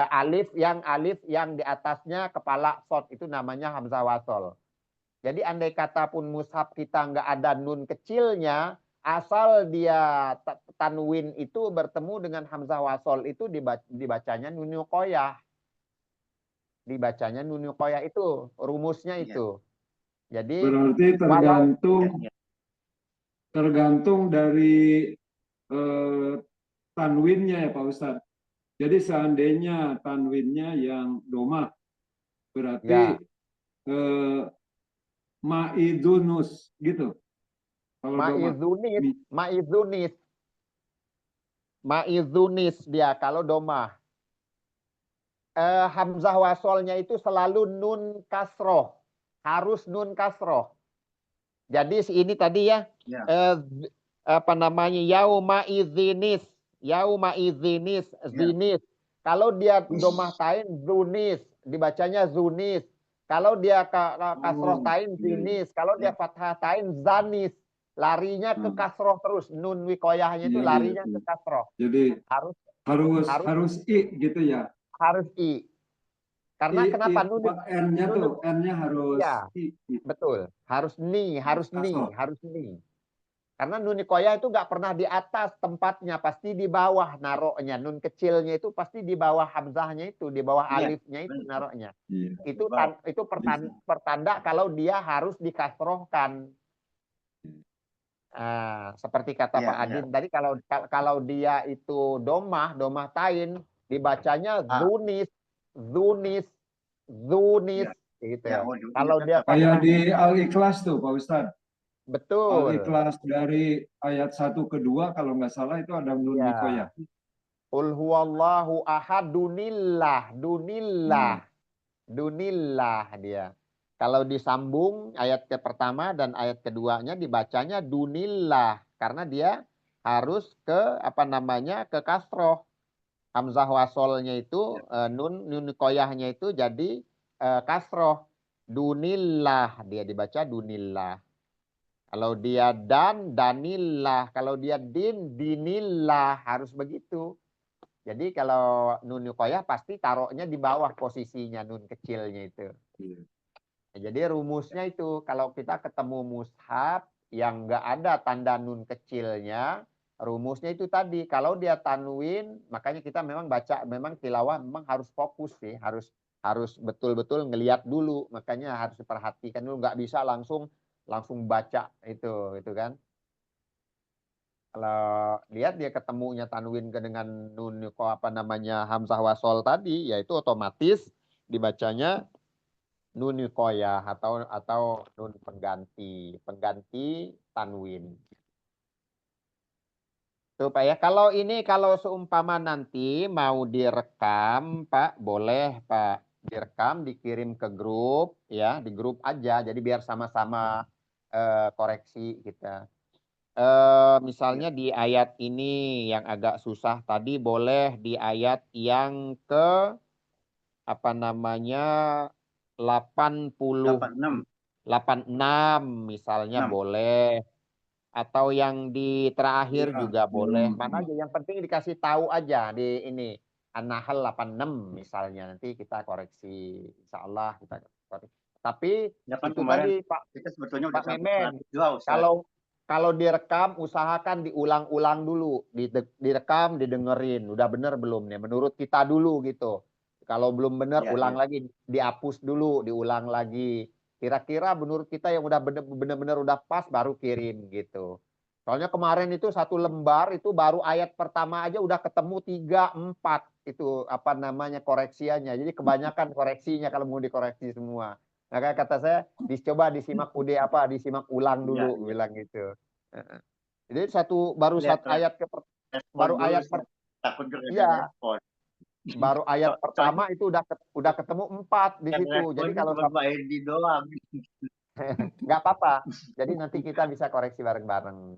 Alif yang di atasnya kepala sod itu namanya hamzah wasol. Jadi andai kata pun mushaf kita nggak ada nun kecilnya, asal dia tanwin itu bertemu dengan hamzah wasol itu dibacanya nunukoyah. Dibacanya nunukoyah itu rumusnya itu. Jadi berarti tergantung dari tanwinnya ya Pak Ustadz. Jadi seandainya tanwinnya yang domah, berarti maidunus gitu. Kalau maizunis dia kalau domah. Hamzah wasolnya itu selalu nun kasroh, harus nun kasroh. Jadi ini tadi ya, apa namanya yauma izinis, zinis. Kalau dia domah tain zunis, dibacanya zunis. Kalau dia kasroh tain zinis, kalau dia fathah tain zanis, larinya ke kasroh terus. Nun wikoyahnya itu larinya ke kasroh. Jadi harus i gitu ya. Harus i. Karena kenapa N-nya harus i. Betul, harus ni. Karena nun nikoyah itu nggak pernah di atas tempatnya, pasti di bawah naroknya. Nun kecilnya itu pasti di bawah hamzahnya itu, di bawah alifnya itu naroknya. Itu pertanda kalau dia harus dikasrohkan. Seperti kata Pak Adin tadi, kalau dia itu domah tain, dibacanya zunis gitu. Kalau dia kayak di Al-Ikhlas tuh Pak Ustadz. Betul. Al-Ikhlas dari ayat 1 ke 2 kalau nggak salah itu ada nun nikoyah. Qul huwallahu ahad dunillah dia. Kalau disambung ayat ke pertama dan ayat keduanya dibacanya dunillah karena dia harus ke ke kasroh. Hamzah wasolnya itu nun nikoyahnya itu jadi kasroh. Dunillah dia dibaca dunillah. Kalau dia danillah. Kalau dia dinillah. Harus begitu. Jadi kalau nun nikoyah pasti taruhnya di bawah posisinya nun kecilnya itu. Jadi rumusnya itu kalau kita ketemu mushaf yang nggak ada tanda nun kecilnya, rumusnya itu tadi. Kalau dia tanwin, makanya kita memang baca, memang tilawah memang harus fokus sih, harus betul-betul ngelihat dulu. Makanya harus diperhatikan dulu, nggak bisa langsung baca itu kan. Kalau lihat dia ketemunya tanwin dengan nun hamzah wasol tadi, yaitu otomatis dibacanya nun nikoyah atau nun pengganti tanwin. Tuh Pak ya, kalau seumpama nanti mau direkam Pak, boleh Pak direkam, dikirim ke grup ya, di grup aja, jadi biar sama-sama koreksi kita. Misalnya di ayat ini yang agak susah tadi, boleh di ayat yang ke 86 misalnya boleh, atau yang di terakhir juga boleh, mana aja yang penting dikasih tahu aja di ini An-Nahl 86 misalnya, nanti kita koreksi, insya Allah kita koreksi. Tapi itu tadi Pak Memen, kalau direkam usahakan diulang-ulang dulu, direkam, didengerin, udah bener belum nih menurut kita dulu gitu. Kalau belum benar, Iya, ulang iya. lagi, dihapus dulu, diulang lagi. Kira-kira menurut kita yang udah benar-benar udah pas, baru kirim gitu. Soalnya kemarin itu 1 lembar itu baru ayat pertama aja udah ketemu 3, 4 itu apa namanya koreksiannya. Jadi kebanyakan koreksinya kalau mau dikoreksi semua. Maka kata saya dicoba disimak disimak ulang Iya, dulu iya. bilang gitu. Heeh. Jadi Lihat respon baru dulu, ayat saya takut gak ada iya, respon. baru ayat Soalnya pertama itu udah ketemu 4 di yang situ. Jadi responnya kalau cuma Pak Edi doang. nggak apa-apa. Jadi nanti kita bisa koreksi bareng-bareng.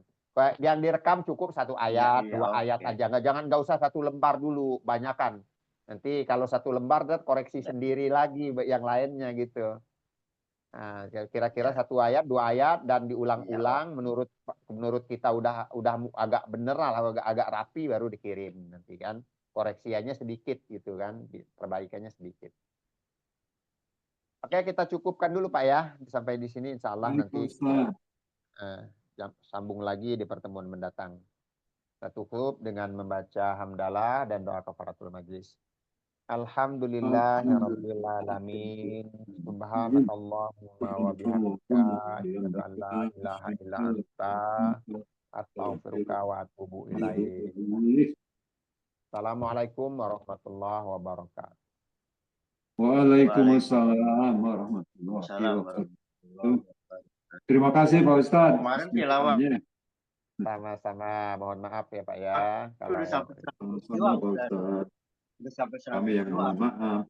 Yang direkam cukup 1 Iya, ayat, iya, 2 ayat oke. aja. Nggak usah 1 lembar dulu, banyakan. Nanti kalau 1 lembar dan koreksi Ya, sendiri lagi yang lainnya gitu. Nah, kira-kira ya, 1 ayat, 2 ayat dan iya, diulang-ulang menurut kita udah agak bener lah, agak rapi baru dikirim nanti kan. Koreksiannya sedikit gitu kan, perbaikannya sedikit. Oke, kita cukupkan dulu Pak ya. Sampai di sini insya Allah Baik, Pak nanti Ustaz. sambung lagi di pertemuan mendatang. Kita tutup dengan membaca hamdalah dan doa kafaratul majlis. Alhamdulillahirabbil alamin. Subhanakallahumma wa bihamdika asyhadu an la ilaha illa anta astaghfiruka wa atubu ilaik. Assalamualaikum warahmatullahi wabarakatuh. Waalaikumsalam warahmatullahi Waalaikumsalam wabarakatuh. warahmatullahi wabarakatuh. Terima kasih Pak Ustadz. Kemarin tilawah Sama-sama, mohon maaf ya Pak ya udah kalau sampai 102, Sama-sama Pak Ustadz. udah sampai Kami yang 102. mohon maaf.